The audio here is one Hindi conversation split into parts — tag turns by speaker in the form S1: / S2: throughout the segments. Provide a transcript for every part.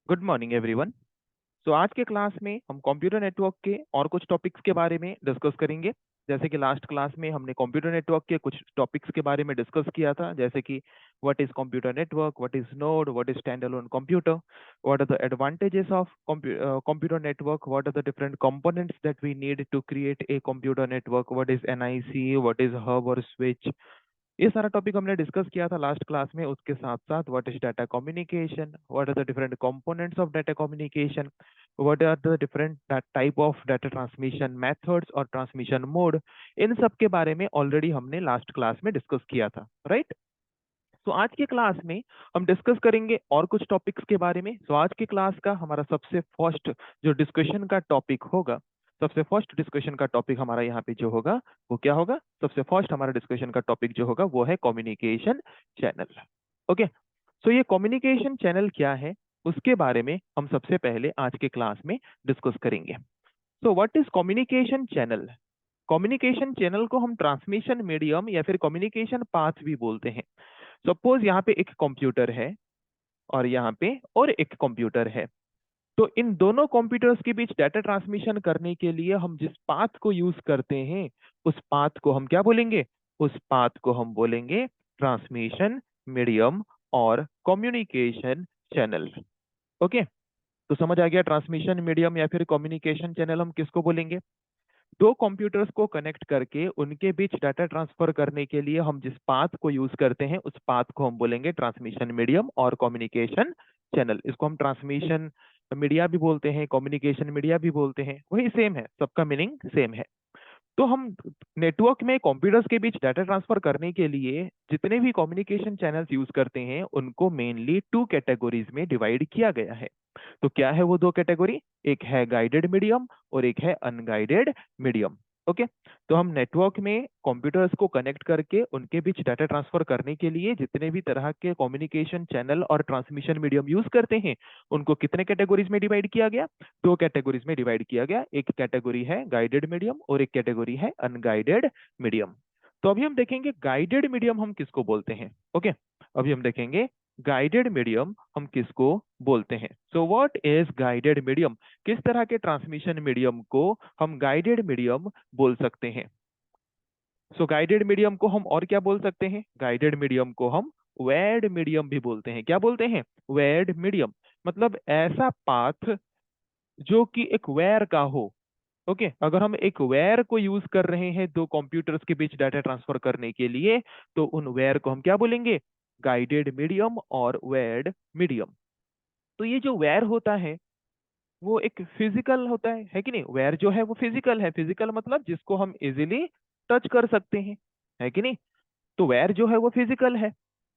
S1: Good morning everyone. तो आज के क्लास में हम कंप्यूटर नेटवर्क के और कुछ टॉपिक्स के बारे में डिस्कस करेंगे। जैसे कि लास्ट क्लास में हमने कंप्यूटर नेटवर्क के कुछ टॉपिक्स के बारे में डिस्कस किया था, जैसे कि what is computer network, what is node, what is stand alone computer, what are the advantages of computer network, what are the different components that we need to create a computer network, what is NIC, what is hub और स्विच। ये सारा टॉपिक हमने डिस्कस किया था लास्ट क्लास में। उसके साथ साथ what is data communication, what are the different components of data communication, what are the different type of data transmission methods और ट्रांसमिशन मोड। इन सब के बारे में ऑलरेडी हमने लास्ट क्लास में डिस्कस किया था, राइट। तो आज के क्लास में हम डिस्कस करेंगे और कुछ टॉपिक्स के बारे में। तो आज के क्लास का हमारा सबसे फर्स्ट जो डिस्कशन का टॉपिक होगा, सबसे फर्स्ट डिस्कशन का टॉपिक हमारा यहाँ पे जो होगा वो क्या होगा? सबसे फर्स्ट हमारा डिस्कशन का टॉपिक जो होगा वो है कम्युनिकेशन चैनल। ओके। सो ये कम्युनिकेशन चैनल क्या है उसके बारे में हम सबसे पहले आज के क्लास में डिस्कस करेंगे। So what is communication channel? Communication channel को हम ट्रांसमिशन मीडियम या फिर कम्युनिकेशन पाथ भी बोलते हैं। सपोज यहाँ पे एक कंप्यूटर है और यहाँ पे और एक कंप्यूटर है। तो इन दोनों कंप्यूटर्स के बीच डाटा ट्रांसमिशन करने के लिए हम जिस पाथ को यूज करते हैं उस पाथ को हम क्या बोलेंगे? उस पाथ को हम बोलेंगे ट्रांसमिशन मीडियम और कम्युनिकेशन चैनल। ओके। तो समझ आ गया ट्रांसमिशन मीडियम या फिर कम्युनिकेशन चैनल हम किसको बोलेंगे? दो कंप्यूटर्स को कनेक्ट करके उनके बीच डाटा ट्रांसफर करने के लिए हम जिस पाथ को यूज करते हैं उस पाथ को हम बोलेंगे ट्रांसमिशन मीडियम और कम्युनिकेशन चैनल। इसको हम ट्रांसमिशन मीडिया भी बोलते हैं, कम्युनिकेशन मीडिया भी बोलते हैं, वही सेम है, सबका मीनिंग सेम है। तो हम नेटवर्क में कंप्यूटर्स के बीच डाटा ट्रांसफर करने के लिए जितने भी कम्युनिकेशन चैनल्स यूज करते हैं उनको मेनली टू कैटेगरीज में डिवाइड किया गया है। तो क्या है वो दो कैटेगरी? एक है गाइडेड मीडियम और एक है अनगाइडेड मीडियम। ओके। तो हम नेटवर्क में कंप्यूटर्स को कनेक्ट करके उनके बीच डाटा ट्रांसफर करने के लिए जितने भी तरह के कम्युनिकेशन चैनल और ट्रांसमिशन मीडियम यूज करते हैं उनको कितने कैटेगरीज में डिवाइड किया गया? दो कैटेगरीज में डिवाइड किया गया। एक कैटेगरी है गाइडेड मीडियम और एक कैटेगरी है अनगाइडेड मीडियम। तो अभी हम देखेंगे गाइडेड मीडियम हम किसको बोलते हैं। ओके। अभी हम देखेंगे गाइडेड मीडियम हम किसको बोलते हैं। So what is guided medium? किस तरह के ट्रांसमिशन मीडियम को हम गाइडेड मीडियम बोल सकते हैं? सो गाइडेड मीडियम को हम और क्या बोल सकते हैं? गाइडेड मीडियम को हम वेड मीडियम भी बोलते हैं। क्या बोलते हैं? वेड मीडियम। मतलब ऐसा पाथ जो कि एक वेयर का हो। ओके। अगर हम एक वेयर को यूज कर रहे हैं दो कंप्यूटर्स के बीच डाटा ट्रांसफर करने के लिए तो उन वेयर को हम क्या बोलेंगे? गाइडेड मीडियम और वेड मीडियम। तो ये जो वेयर होता है वो एक फिजिकल होता है कि नहीं? वेयर जो है वो फिजिकल है। फिजिकल मतलब जिसको हम इजीली टच कर सकते हैं, है कि नहीं? तो वेयर जो है वो फिजिकल है।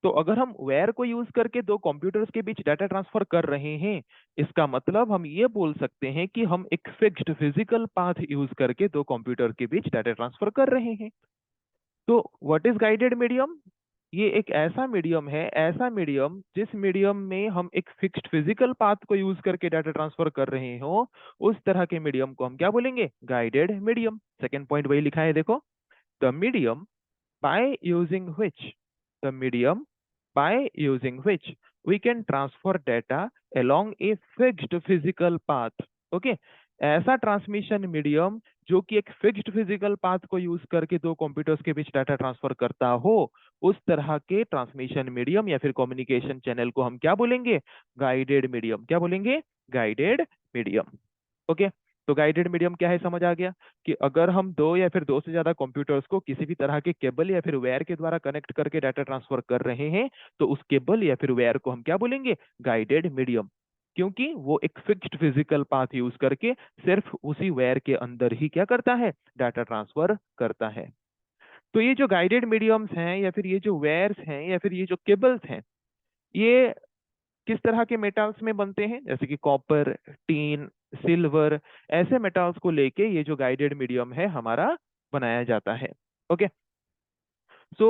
S1: तो अगर हम वेयर को यूज करके दो कंप्यूटर्स के बीच डाटा ट्रांसफर कर रहे हैं इसका मतलब हम ये बोल सकते हैं कि हम एक फिक्स्ड फिजिकल पाथ यूज करके दो कंप्यूटर के बीच डाटा ट्रांसफर कर रहे हैं। तो व्हाट इज गाइडेड मीडियम? ये एक ऐसा मीडियम है, ऐसा मीडियम जिस मीडियम में हम एक फिक्स्ड फिजिकल पाथ को यूज करके डाटा ट्रांसफर कर रहे हो उस तरह के मीडियम को हम क्या बोलेंगे? Guided medium. सेकेंड पॉइंट वही लिखा है, देखो। The medium by using which the medium by using which we can transfer data along a fixed physical path। Okay. ऐसा ट्रांसमिशन मीडियम जो कि एक फिक्स्ड फिजिकल पाथ को यूज करके दो कंप्यूटर्स के बीच डाटा ट्रांसफर करता हो उस तरह के ट्रांसमिशन मीडियम या फिर कम्युनिकेशन चैनल को हम क्या बोलेंगे? Guided medium. क्या बोलेंगे? Guided medium. ओके। तो गाइडेड मीडियम क्या है समझ आ गया कि अगर हम दो या फिर दो से ज्यादा कंप्यूटर्स को किसी भी तरह के केबल या फिर वायर के द्वारा कनेक्ट करके डाटा ट्रांसफर कर रहे हैं तो उस केबल या फिर वायर को हम क्या बोलेंगे? Guided medium. क्योंकि वो एक फिक्स्ड फिजिकल पाथ यूज करके सिर्फ उसी वायर के अंदर ही क्या करता है? डाटा ट्रांसफर करता है। तो ये जो गाइडेड मीडियम्स हैं या फिर ये जो वायर्स हैं या फिर ये जो केबल्स हैं ये किस तरह के मेटल्स में बनते हैं? जैसे कि कॉपर, टीन, सिल्वर, ऐसे मेटल्स को लेके ये जो गाइडेड मीडियम है हमारा बनाया जाता है। Okay. So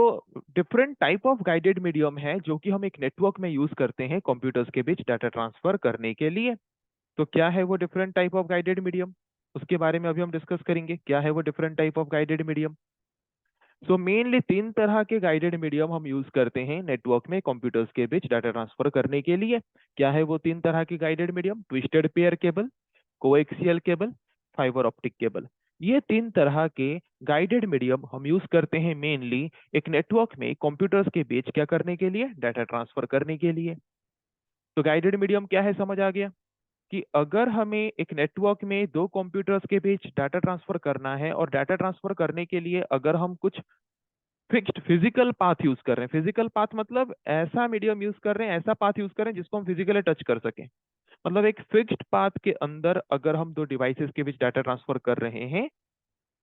S1: different type of guided medium है जो कि हम एक नेटवर्क में यूज करते हैं कंप्यूटर्स के बीच डाटा ट्रांसफर करने के लिए। तो क्या है वो different type of guided medium? उसके बारे में अभी हम डिस्कस करेंगे। क्या है वो different type of guided medium? So mainly तीन तरह के गाइडेड मीडियम हम यूज करते हैं नेटवर्क में कंप्यूटर्स के बीच डाटा ट्रांसफर करने के लिए। क्या है वो तीन तरह के guided medium? Twisted pair cable, coaxial cable, fibre optic cable. ये तीन तरह के गाइडेड मीडियम हम यूज करते हैं मेनली एक नेटवर्क में कंप्यूटर्स के बीच क्या करने के लिए? डाटा ट्रांसफर करने के लिए। तो गाइडेड मीडियम क्या है समझ आ गया कि अगर हमें एक नेटवर्क में दो कंप्यूटर्स के बीच डाटा ट्रांसफर करना है और डाटा ट्रांसफर करने के लिए अगर हम कुछ फिक्स्ड फिजिकल पाथ यूज कर रहे हैं, फिजिकल पाथ मतलब ऐसा मीडियम यूज कर रहे हैं, ऐसा पाथ यूज कर रहे हैं जिसको हम फिजिकली टच कर सकें, मतलब एक फिक्स्ड पाथ के अंदर अगर हम दो डिवाइसेस के बीच डाटा ट्रांसफर कर रहे हैं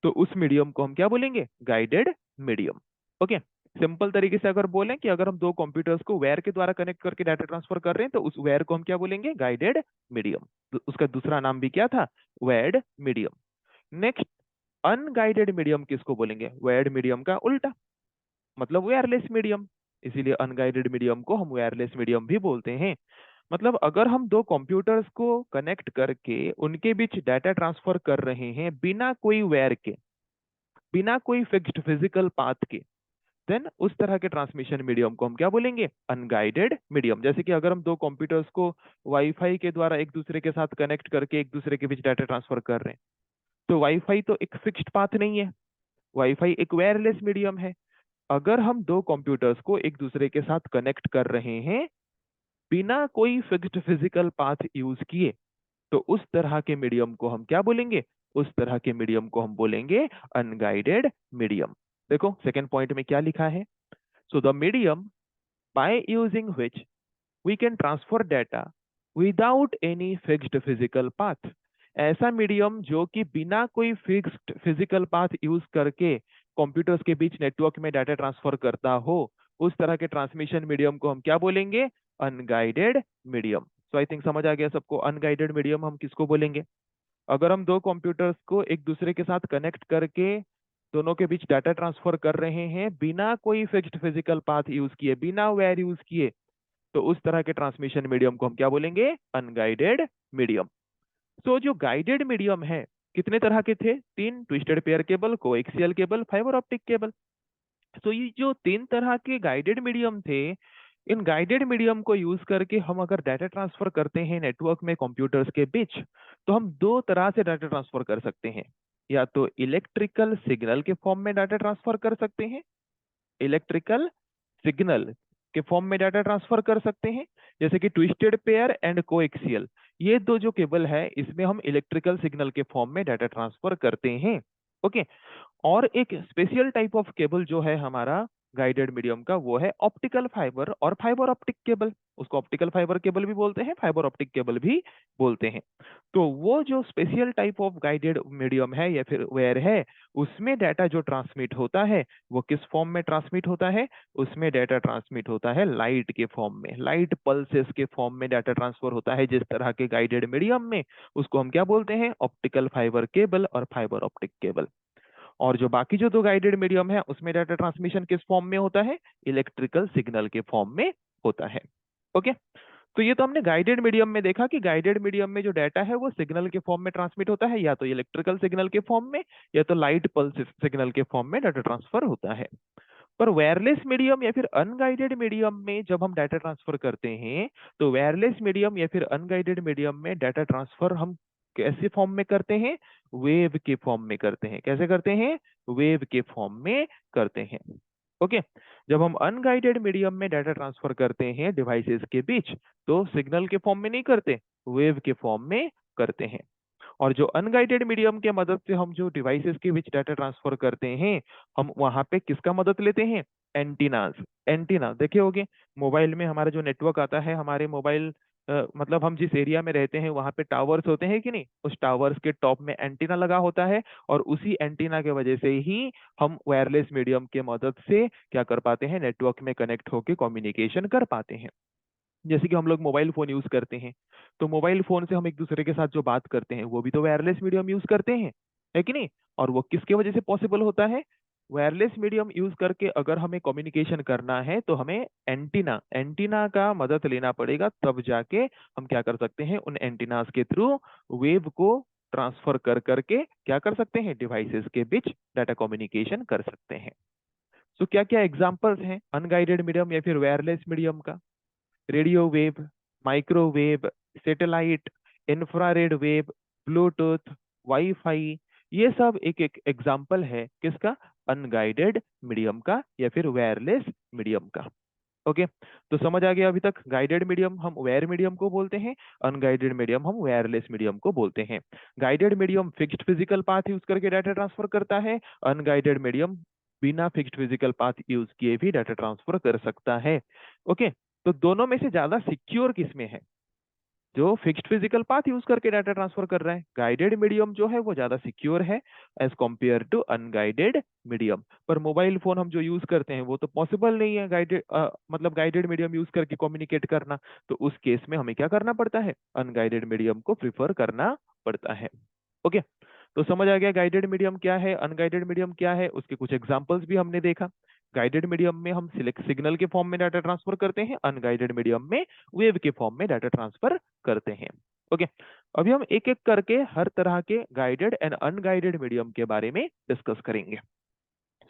S1: तो उस मीडियम को हम क्या बोलेंगे? Guided medium. ओके, सिंपल तरीके से अगर बोलें कि अगर हम दो कंप्यूटर्स को वायर के द्वारा कनेक्ट करके डाटा ट्रांसफर कर रहे हैं तो उस वायर को हम क्या बोलेंगे? Guided medium. उसका दूसरा नाम भी क्या था? Weird medium. Next, unguided medium किसको बोलेंगे? वेयर्ड मीडियम का उल्टा, मतलब वायरलेस मीडियम। इसीलिए अनगाइडेड मीडियम को हम वायरलेस मीडियम भी बोलते हैं। मतलब अगर हम दो कंप्यूटर्स को कनेक्ट करके उनके बीच डाटा ट्रांसफर कर रहे हैं बिना कोई वायर के, बिना कोई फिक्स्ड फिजिकल पाथ के, देन उस तरह के ट्रांसमिशन मीडियम को हम क्या बोलेंगे? Unguided medium. जैसे कि अगर हम दो कंप्यूटर्स को वाईफाई के द्वारा एक दूसरे के साथ कनेक्ट करके एक दूसरे के बीच डाटा ट्रांसफर कर रहे हैं, तो वाईफाई तो एक फिक्स्ड पाथ नहीं है, वाईफाई एक वायरलेस मीडियम है। अगर हम दो कंप्यूटर्स को एक दूसरे के साथ कनेक्ट कर रहे हैं बिना कोई फिक्स्ड फिजिकल पाथ यूज किए, तो उस तरह के मीडियम को हम क्या बोलेंगे? उस तरह के मीडियम को हम बोलेंगे अनगाइडेड मीडियम। देखो सेकंड पॉइंट में क्या लिखा है। So the medium by using which we can transfer data without any fixed physical path. ऐसा मीडियम जो कि बिना कोई फिक्स्ड फिजिकल पाथ यूज करके कंप्यूटर्स के बीच नेटवर्क में डाटा ट्रांसफर करता हो, उस तरह के ट्रांसमिशन मीडियम को हम क्या बोलेंगे? Unguided medium. So I think समझ आ गया सबको अनगाइडेड मीडियम हम किसको बोलेंगे। अगर हम दो कंप्यूटर्स को एक दूसरे के साथ कनेक्ट करके दोनों के बीच डाटा ट्रांसफर कर रहे हैं बिना कोई फिक्स्ड फिजिकल पाथ यूज किए, बिना वायर यूज किए, तो उस तरह के ट्रांसमिशन मीडियम को हम क्या बोलेंगे? Unguided medium. तो जो गाइडेड मीडियम है कितने तरह के थे? तीन, twisted pair cable, coaxial cable, fibre optic cable. तो ये जो तीन तरह के गाइडेड मीडियम थे, इन गाइडेड मीडियम को यूज करके हम अगर डाटा ट्रांसफर करते हैं नेटवर्क में कंप्यूटर्स के बीच, तो हम दो तरह से डाटा ट्रांसफर कर सकते हैं। या तो इलेक्ट्रिकल सिग्नल के फॉर्म में डाटा ट्रांसफर कर सकते हैं, इलेक्ट्रिकल सिग्नल के फॉर्म में डाटा ट्रांसफर कर सकते हैं, जैसे कि ट्विस्टेड पेयर एंड कोएक्सियल। ये दो जो केबल है इसमें हम इलेक्ट्रिकल सिग्नल के फॉर्म में डाटा ट्रांसफर करते हैं। ओके, और एक स्पेशल टाइप ऑफ केबल जो है हमारा गाइडेड मीडियम का, वो है ऑप्टिकल फाइबर और फाइबर ऑप्टिक केबल। उसको ऑप्टिकल फाइबर केबल भी बोलते हैं, फाइबर ऑप्टिक केबल भी बोलते हैं। तो वो जो special type of guided medium है या फिर वेयर है, उसमें डाटा जो ट्रांसमिट होता है वो किस फॉर्म में ट्रांसमिट होता है? उसमें डाटा ट्रांसमिट होता है लाइट के फॉर्म में, लाइट पल्सेस के फॉर्म में डाटा ट्रांसफर होता है जिस तरह के गाइडेड मीडियम में। उसको हम क्या बोलते हैं? ऑप्टिकल फाइबर केबल और फाइबर ऑप्टिक केबल। और जो बाकी जो दो गाइडेड मीडियम है उसमें डाटा ट्रांसमिशन किस फॉर्म में होता है? इलेक्ट्रिकल सिग्नल के फॉर्म में होता है। ओके, तो ये तो हमने गाइडेड मीडियम में देखा कि गाइडेड मीडियम में जो डाटा है वो सिग्नल के फॉर्म में ट्रांसमिट होता है, या तो इलेक्ट्रिकल सिग्नल के फॉर्म में या तो लाइट पल्स सिग्नल के फॉर्म में डाटा ट्रांसफर होता है। पर वायरलेस मीडियम या फिर अनगाइडेड मीडियम में जब हम डाटा ट्रांसफर करते हैं, तो वायरलेस मीडियम या फिर अनगाइडेड मीडियम में डाटा ट्रांसफर हम कैसे फॉर्म में करते हैं? वेव के फॉर्म में करते हैं। कैसे करते हैं? वेव के फॉर्म में करते हैं। ओके, जब हम अनगाइडेड मीडियम में डाटा ट्रांसफर करते हैं डिवाइसेस के बीच, तो सिग्नल के फॉर्म में नहीं करते, वेव के फॉर्म में करते हैं। और जो अनगाइडेड मीडियम के मदद से हम जो डिवाइसेस के बीच डाटा ट्रांसफर करते हैं, हम वहां पे किसका मदद लेते हैं? एंटीनास। एंटीना देखे होगे, मोबाइल में हमारा जो नेटवर्क आता है, हमारे मोबाइल मतलब हम जिस एरिया में रहते हैं वहां पे टावर्स होते हैं कि नहीं, उस टावर्स के टॉप में एंटीना लगा होता है, और उसी एंटीना के वजह से ही हम वायरलेस मीडियम के मदद से क्या कर पाते हैं? नेटवर्क में कनेक्ट होकर कम्युनिकेशन कर पाते हैं। जैसे कि हम लोग मोबाइल फोन यूज करते हैं, तो मोबाइल फोन से हम एक दूसरे के साथ जो बात करते हैं वो भी तो वायरलेस मीडियम यूज करते हैं, है कि नहीं? और वो किसके वजह से पॉसिबल होता है? वायरलेस मीडियम यूज करके अगर हमें कम्युनिकेशन करना है तो हमें एंटीना एंटीना का मदद लेना पड़ेगा, तब जाके हम क्या कर सकते हैं? उन एंटीनास के थ्रू वेव को ट्रांसफर कर करके क्या कर सकते हैं? डिवाइसेस के बीच डाटा कम्युनिकेशन कर सकते हैं। सो क्या क्या एग्जांपल्स हैं अनगाइडेड मीडियम या फिर वायरलेस मीडियम का? Radio wave, microwave, satellite, infrared wave, Bluetooth, wifi, ये सब एक एक एग्जांपल है किसका? अनगाइडेड मीडियम का या फिर वायरलेस मीडियम का। ओके, तो समझ आ गया अभी तक? गाइडेड मीडियम हम वायर मीडियम को बोलते हैं, अनगाइडेड मीडियम हम वायरलेस मीडियम को बोलते हैं। Guided medium fixed physical path use करके डाटा ट्रांसफर करता है, अनगाइडेड मीडियम बिना फिक्स्ड फिजिकल पाथ यूज किए भी डाटा ट्रांसफर कर सकता है। ओके, तो दोनों में से ज्यादा सिक्योर किसमें है? जो फिक्स्ड फिजिकल पाथ यूज करके डाटा ट्रांसफर कर रहा है, गाइडेड मीडियम जो है वो ज्यादा सिक्योर है as compare to unguided medium. पर मोबाइल फोन हम जो यूज करते हैं वो तो पॉसिबल नहीं है गाइडेड मतलब गाइडेड मीडियम यूज करके कम्युनिकेट करना। तो उस केस में हमें क्या करना पड़ता है? अनगाइडेड मीडियम को प्रिफर करना पड़ता है। ओके, तो समझ आ गया गाइडेड मीडियम क्या है, अनगाइडेड मीडियम क्या है, उसके कुछ एग्जांपल्स भी हमने देखा। गाइडेड मीडियम में हम सिलेक्ट सिग्नल के फॉर्म में डाटा ट्रांसफर करते हैं, अनगाइडेड मीडियम में वेव के फॉर्म में डाटा ट्रांसफर करते हैं। ओके, अभी हम एक एक करके हर तरह के गाइडेड एंड अनगाइडेड मीडियम के बारे में डिस्कस करेंगे।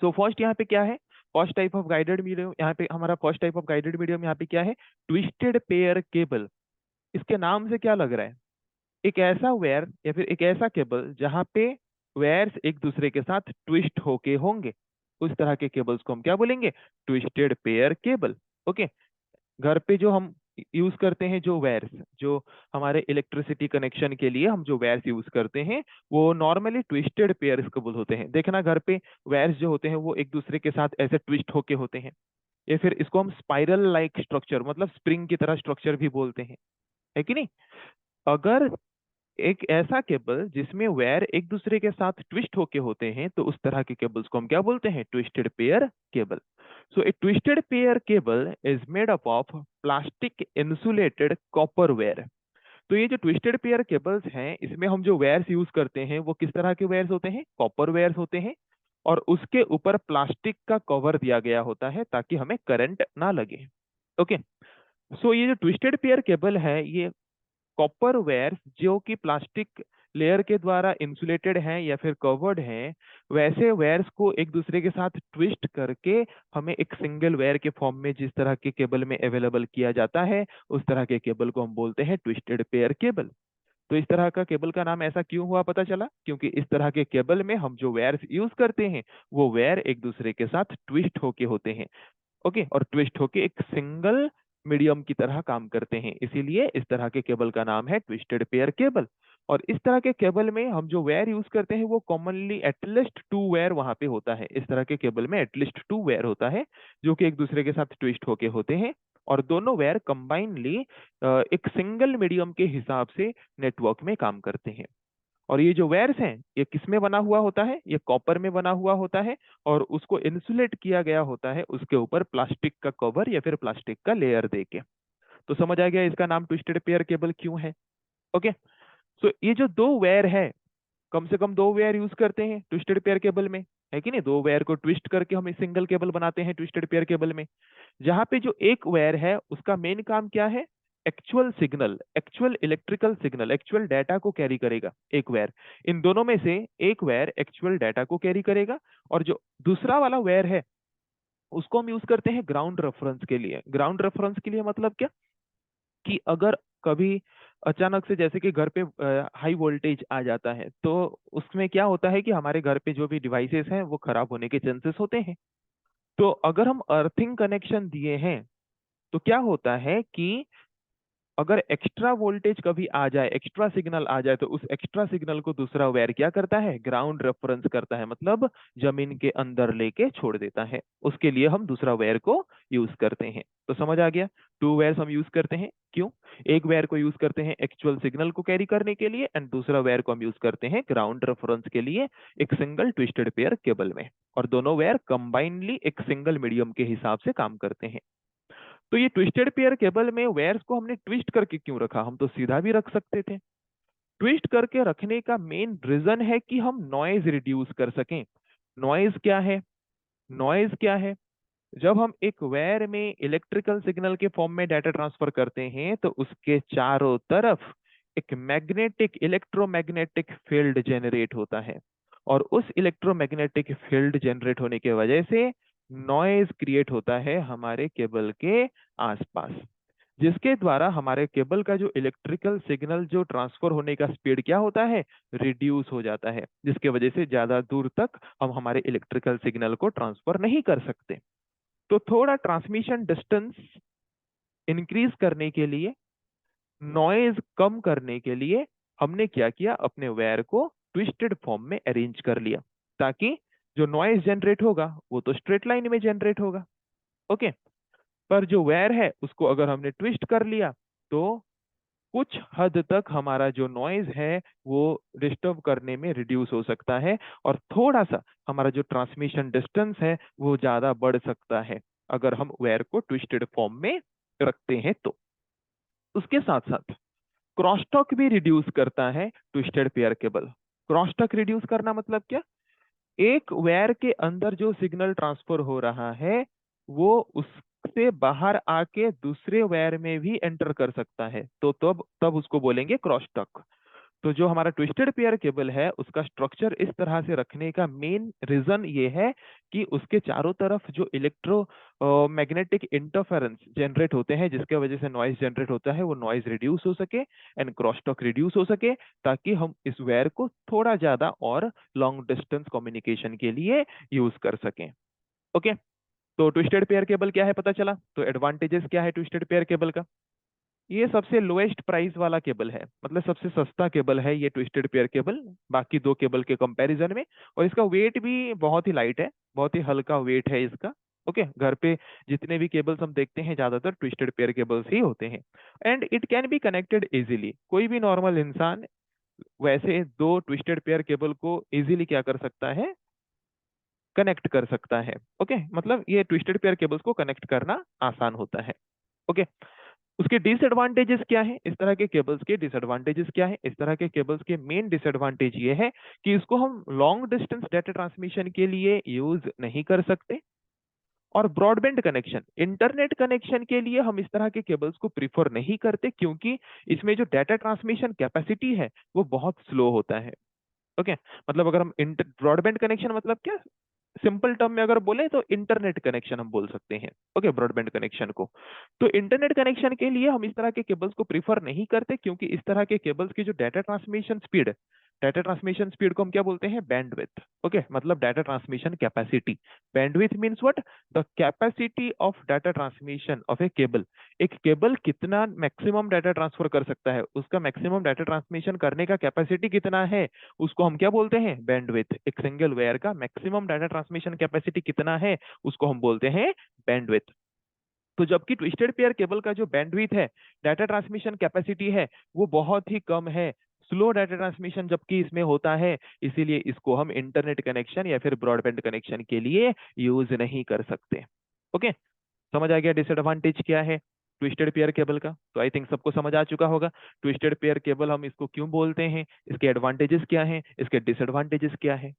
S1: सो फर्स्ट यहाँ पे क्या है? First type of guided medium यहाँ पे हमारा first type of guided medium यहाँ पे क्या है? Twisted pair cable. इसके नाम से क्या लग रहा है? एक ऐसा वायर या फिर एक ऐसा केबल जहां पे वायर्स एक दूसरे के साथ ट्विस्ट होके होंगे, उस तरह के केबल्स को हम क्या बोलेंगे? Twisted pair cable. ओके, घर पे जो हम यूज करते हैं जो वायर्स, जो हमारे इलेक्ट्रिसिटी कनेक्शन के लिए हम जो वायर्स यूज करते हैं वो नॉर्मली ट्विस्टेड पेयर केबल होते हैं। देखना घर पे वायर्स जो होते हैं वो एक दूसरे के साथ ऐसे ट्विस्ट होके होते हैं, या फिर इसको हम स्पाइरल लाइक स्ट्रक्चर मतलब स्प्रिंग की तरह स्ट्रक्चर भी बोलते हैं, है कि नहीं? अगर एक ऐसा केबल जिसमें वायर एक दूसरे के साथ ट्विस्ट होके होते हैं तो उस तरह के केबल्स को हम क्या बोलते हैं? Twisted pair cable. So A twisted pair cable is made up of plastic insulated copper wire. तो ये जो ट्विस्टेड पेयर केबल्स हैं इसमें हम जो वायर्स यूज करते हैं वो किस तरह के वायर्स होते हैं? कॉपर वायर्स होते हैं, और उसके ऊपर प्लास्टिक का कवर दिया गया होता है ताकि हमें करंट ना लगे। ओके, सो ये जो ट्विस्टेड पेयर केबल है ये कॉपर वेयर्स जो कि प्लास्टिक लेयर के द्वारा इंसुलेटेड हैं या फिर कवर्ड हैं, वैसे वेयर्स को एक दूसरे के साथ ट्विस्ट करके हमें एक सिंगल वेयर के फॉर्म में जिस तरह के केबल में अवेलेबल किया जाता है उस तरह के केबल को हम बोलते हैं ट्विस्टेड पेयर केबल। तो इस तरह का केबल का नाम ऐसा क्यों हुआ पता चला? क्योंकि इस तरह के केबल में हम जो वेयर्स यूज करते हैं वो वेयर एक दूसरे के साथ ट्विस्ट होके होते हैं। ओके, और ट्विस्ट होके एक सिंगल मीडियम की तरह काम करते हैं, इसीलिए इस तरह के केबल का नाम है ट्विस्टेड पेयर केबल। और इस तरह के केबल में हम जो वायर यूज करते हैं वो कॉमनली एटलीस्ट टू वायर वहां पे होता है। इस तरह के केबल में एटलीस्ट टू वायर होता है जो कि एक दूसरे के साथ ट्विस्ट होके होते हैं, और दोनों वायर कंबाइनली एक सिंगल मीडियम के हिसाब से नेटवर्क में काम करते हैं। और ये जो वायर्स हैं ये किस में बना हुआ होता है? ये कॉपर में बना हुआ होता है, और उसको इंसुलेट किया गया होता है उसके ऊपर प्लास्टिक का कवर या फिर प्लास्टिक का लेयर देके। तो समझ आ गया इसका नाम ट्विस्टेड पेयर केबल क्यों है। ओके, सो ये जो दो वायर है, कम से कम दो वायर यूज करते हैं ट्विस्टेड पेयर केबल में, है कि नहीं? दो वायर को ट्विस्ट करके हम सिंगल केबल बनाते हैं ट्विस्टेड पेयर केबल में। जहां पे जो एक वायर है उसका मेन काम क्या है? Actual signal, actual electrical signal, actual data को कैरी करेगा एक वायर। इन दोनों में से एक वायर एक्चुअल डाटा को कैरी करेगा, और जो दूसरा वाला वायर है उसको हम यूज करते हैं ग्राउंड रेफरेंस के लिए। ग्राउंड रेफरेंस के लिए मतलब क्या? कि अगर कभी अचानक से जैसे कि घर पे हाई वोल्टेज आ जाता है तो उसमें क्या होता है कि हमारे घर पे जो भी डिवाइसेस हैं वो खराब होने के चांसेस होते हैं। तो अगर हम अर्थिंग कनेक्शन दिए हैं तो क्या होता है कि अगर एक्स्ट्रा वोल्टेज कभी आ जाए, एक्स्ट्रा सिग्नल आ जाए, तो उस एक्स्ट्रा सिग्नल को दूसरा वायर क्या करता है? ग्राउंड रेफरेंस करता है, मतलब जमीन के अंदर लेके छोड़ देता है। उसके लिए हम दूसरा वायर को यूज करते हैं। तो समझ आ गया? टू वायर्स हम यूज करते हैं क्यों? एक वायर को यूज करते हैं एक्चुअल सिग्नल को कैरी करने के लिए, एंड दूसरा वायर को हम यूज करते हैं ग्राउंड रेफरेंस के लिए एक सिंगल ट्विस्टेड पेयर केबल में। और दोनों वायर कंबाइनली एक सिंगल मीडियम के हिसाब से काम करते हैं। तो ये ट्विस्टेड पेयर केबल में वायर्स को हमने ट्विस्ट करके क्यों रखा? हम तो सीधा भी रख सकते थे। ट्विस्ट करके रखने का मेन रीजन है कि हम नॉइज रिड्यूस कर सकें। नॉइज क्या है? नॉइज क्या है? जब हम एक वायर में इलेक्ट्रिकल सिग्नल के फॉर्म में डाटा ट्रांसफर करते हैं तो उसके चारों तरफ एक मैग्नेटिक इलेक्ट्रोमैग्नेटिक फील्ड जनरेट होता है, और उस इलेक्ट्रोमैग्नेटिक फील्ड जनरेट होने की वजह से नॉइज क्रिएट होता है हमारे केबल के आसपास, जिसके द्वारा हमारे केबल का जो इलेक्ट्रिकल सिग्नल जो ट्रांसफर होने का स्पीड क्या होता है, रिड्यूस हो जाता है, जिसके वजह से ज्यादा दूर तक हम हमारे इलेक्ट्रिकल सिग्नल को ट्रांसफर नहीं कर सकते। तो थोड़ा ट्रांसमिशन डिस्टेंस इंक्रीज करने के लिए, नॉइज कम करने के लिए हमने क्या किया, अपने वायर को ट्विस्टेड फॉर्म में अरेंज कर लिया, ताकि जो नॉइज जनरेट होगा वो तो स्ट्रेट लाइन में जनरेट होगा। ओके, पर जो वायर है उसको अगर हमने ट्विस्ट कर लिया तो कुछ हद तक हमारा जो नॉइज है वो डिस्टर्ब करने में रिड्यूस हो सकता है, और थोड़ा सा हमारा जो ट्रांसमिशन डिस्टेंस है वो ज्यादा बढ़ सकता है अगर हम वायर को ट्विस्टेड फॉर्म में रखते हैं तो। उसके साथ साथ क्रॉसटॉक भी रिड्यूस करता है twisted pair cable. Crosstalk reduce करना मतलब क्या, एक वायर के अंदर जो सिग्नल ट्रांसफर हो रहा है वो उससे बाहर आके दूसरे वायर में भी एंटर कर सकता है, तो तब तब उसको बोलेंगे क्रॉस टॉक। तो जो हमारा ट्विस्टेड पेयर केबल है उसका स्ट्रक्चर इस तरह से रखने का मेन रीजन ये है कि उसके चारों तरफ जो इलेक्ट्रो मैग्नेटिक इंटरफेरेंस जनरेट होते हैं, जिसके वजह से नॉइज जनरेट होता है, वो नॉइज रिड्यूस हो सके एंड क्रॉस टॉक रिड्यूस हो सके, ताकि हम इस वायर को थोड़ा ज्यादा और लॉन्ग डिस्टेंस कम्युनिकेशन के लिए यूज कर सकें। ओके, तो ट्विस्टेड पेयर केबल क्या है पता चला, तो एडवांटेजेस क्या है ट्विस्टेड पेयर केबल का। ये सबसे लोएस्ट प्राइस वाला केबल है, मतलब सबसे सस्ता केबल है ये ट्विस्टेड पेयर केबल बाकी दो केबल के कंपैरिजन में। और इसका वेट भी बहुत ही लाइट है, बहुत ही हल्का वेट है इसका। ओके, घर पे जितने भी केबल्स हम देखते हैं ज्यादातर ट्विस्टेड पेयर केबल्स ही होते हैं। And it can be connected easily, कोई भी नॉर्मल इंसान वैसे दो ट्विस्टेड पेयर केबल को इजीली क्या कर सकता है, कनेक्ट कर सकता है। ओके, मतलब ये ट्विस्टेड पेयर केबल्स को कनेक्ट करना आसान होता है। ओके, उसके डिसएडवांटेजेस क्या है, इस तरह के केबल्स के डिसएडवांटेजेस क्या है, इस तरह के केबल्स के मेन डिसएडवांटेज ये है कि इसको हम लॉन्ग डिस्टेंस डाटा ट्रांसमिशन के लिए यूज नहीं कर सकते। और ब्रॉडबैंड कनेक्शन, इंटरनेट कनेक्शन के लिए हम इस तरह के केबल्स को प्रीफर नहीं करते, क्योंकि इसमें जो डाटा ट्रांसमिशन कैपेसिटी है वो बहुत स्लो होता है। ओके, मतलब अगर हम ब्रॉडबैंड कनेक्शन मतलब क्या, सिंपल टर्म में अगर बोले तो इंटरनेट कनेक्शन हम बोल सकते हैं। ओके, ब्रॉडबैंड कनेक्शन को, तो इंटरनेट कनेक्शन के लिए हम इस तरह के केबल्स को प्रीफर नहीं करते, क्योंकि इस तरह के केबल्स की जो डाटा ट्रांसमिशन स्पीड को हम क्या बोलते हैं, बैंडविड्थ। ओके, मतलब data transmission capacity. Bandwidth means what, the capacity of data transmission of A cable. एक केबल कितना मैक्सिमम डाटा ट्रांसफर कर सकता है, उसका मैक्सिमम डाटा ट्रांसमिशन करने का कैपेसिटी कितना है, उसको हम क्या बोलते हैं, बैंडविड्थ। एक सिंगल वायर का मैक्सिमम डाटा ट्रांसमिशन कैपेसिटी कितना है उसको हम बोलते हैं बैंडविड्थ। तो जबकि ट्विस्टेड पेयर केबल का जो बैंडविड्थ है, डाटा ट्रांसमिशन कैपेसिटी है, वो बहुत ही कम है, स्लो डाटा ट्रांसमिशन जबकि इसमें होता है, इसीलिए इसको हम इंटरनेट कनेक्शन या फिर ब्रॉडबैंड कनेक्शन के लिए यूज नहीं कर सकते। ओके, समझ आ गया डिसएडवांटेज क्या है ट्विस्टेड पेयर केबल का, तो आई थिंक सबको समझ आ चुका होगा ट्विस्टेड पेयर केबल हम इसको क्यों बोलते हैं, इसके एडवांटेजेस क्या हैं, इसके डिसएडवांटेजेस क्या है।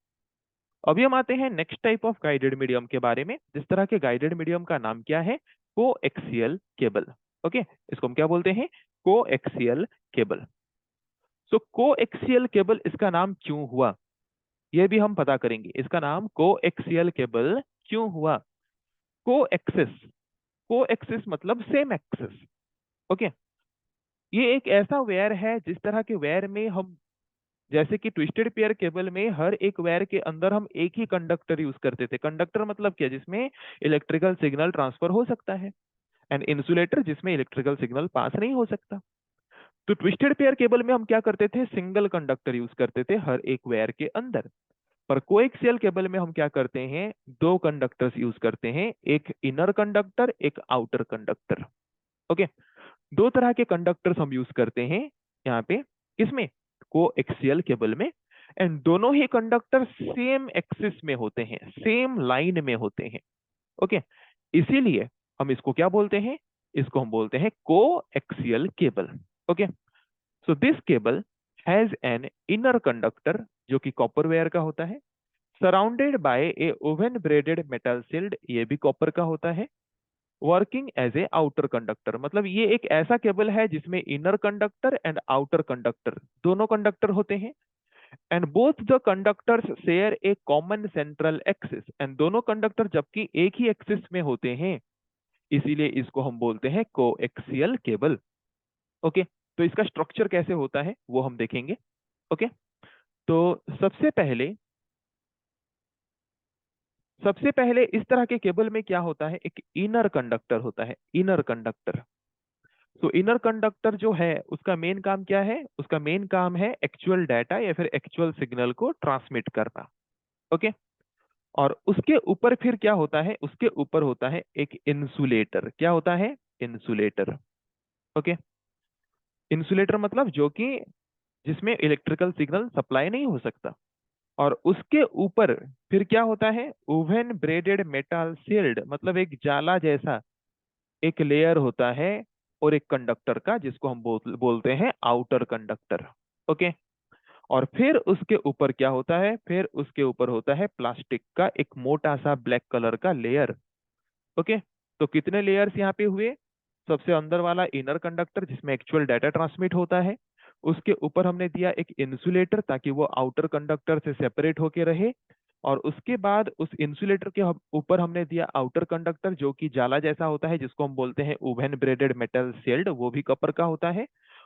S1: अभी हम आते हैं next type of guided medium के बारे में, जिस तरह के गाइडेड मीडियम का नाम क्या है, कोएक्सियल केबल। ओके, इसको हम क्या बोलते हैं, कोएक्सियल केबल। सो कोएक्सियल केबल इसका नाम क्यों हुआ, यह भी हम पता करेंगे, इसका नाम कोएक्सियल केबल क्यों हुआ। कोएक्सिस, कोएक्सिस मतलब सेम एक्सिस। ओके, ये एक ऐसा वेयर है जिस तरह के वेयर में हम, जैसे कि ट्विस्टेड पेयर केबल में हर एक वायर के अंदर हम एक ही कंडक्टर यूज करते थे। कंडक्टर मतलब क्या, जिसमें इलेक्ट्रिकल सिग्नल ट्रांसफर हो सकता है, एंड इंसुलेटर जिसमें इलेक्ट्रिकल सिग्नल पास नहीं हो सकता। तो ट्विस्टेड पेयर केबल में हम क्या करते थे, सिंगल कंडक्टर यूज करते थे हर एक वायर के अंदर। पर कोएक्सियल केबल में हम क्या करते हैं, दो कंडक्टर्स यूज करते हैं, एक इनर कंडक्टर एक आउटर कंडक्टर। ओके, दो तरह के कंडक्टर्स हम यूज करते हैं यहाँ पे, किसमें, कोएक्सियल केबल में। एंड दोनों ही कंडक्टर सेम एक्सिस में होते हैं, सेम लाइन में होते हैं। ओके, इसीलिए हम इसको क्या बोलते हैं, इसको हम बोलते हैं coaxial cable. Okay, so this cable has an inner conductor जो कि कॉपर वेयर का होता है, surrounded by a woven braided metal shield, ये भी कॉपर का होता है, working as a outer conductor. मतलब ये एक ऐसा केबल है जिसमें inner conductor and outer conductor दोनों कंडक्टर होते हैं, and both the conductors share a common central axis, and दोनों कंडक्टर जबकि एक ही एक्सिस में होते हैं, इसीलिए इसको हम बोलते हैं कोएक्सियल केबल। ओके, तो इसका स्ट्रक्चर कैसे होता है वो हम देखेंगे। ओके, तो सबसे पहले इस तरह के केबल में क्या होता है, एक इनर कंडक्टर होता है, इनर कंडक्टर। तो इनर कंडक्टर जो है उसका मेन काम क्या है, उसका मेन काम है एक्चुअल डाटा या फिर एक्चुअल सिग्नल को ट्रांसमिट करना। ओके, और उसके ऊपर फिर क्या होता है, उसके ऊपर होता है एक इंसुलेटर। क्या होता है, इंसुलेटर। ओके, इंसुलेटर मतलब जो कि जिसमें इलेक्ट्रिकल सिग्नल सप्लाई नहीं हो सकता। और उसके ऊपर फिर क्या होता है, ओवन ब्रेडेड मेटल शील्ड, मतलब एक जाला जैसा एक लेयर होता है और एक कंडक्टर का, जिसको हम बोलते हैं आउटर कंडक्टर। ओके, और फिर उसके ऊपर क्या होता है, फिर उसके ऊपर होता है प्लास्टिक का एक मोटा सा ब्लैक कलर का लेयर। ओके, तो कितने लेयर्स यहाँ पे हुए, सबसे अंदर वाला इनर कंडक्टर जिसमें एक्चुअल डाटा ट्रांसमिट होता है, उसके ऊपर हमने दिया एक इंसुलेटर ताकि वो आउटर कंडक्टर से सेपरेट होके रहे, और उसके बाद उस इंसुलेटर के ऊपर हमने दिया आउटर कंडक्टर जो कि जाला जैसा होता है, जिसको हम बोलते हैं ओवन ब्रेडेड मेटल शील्ड, वो भी कपर का होता है।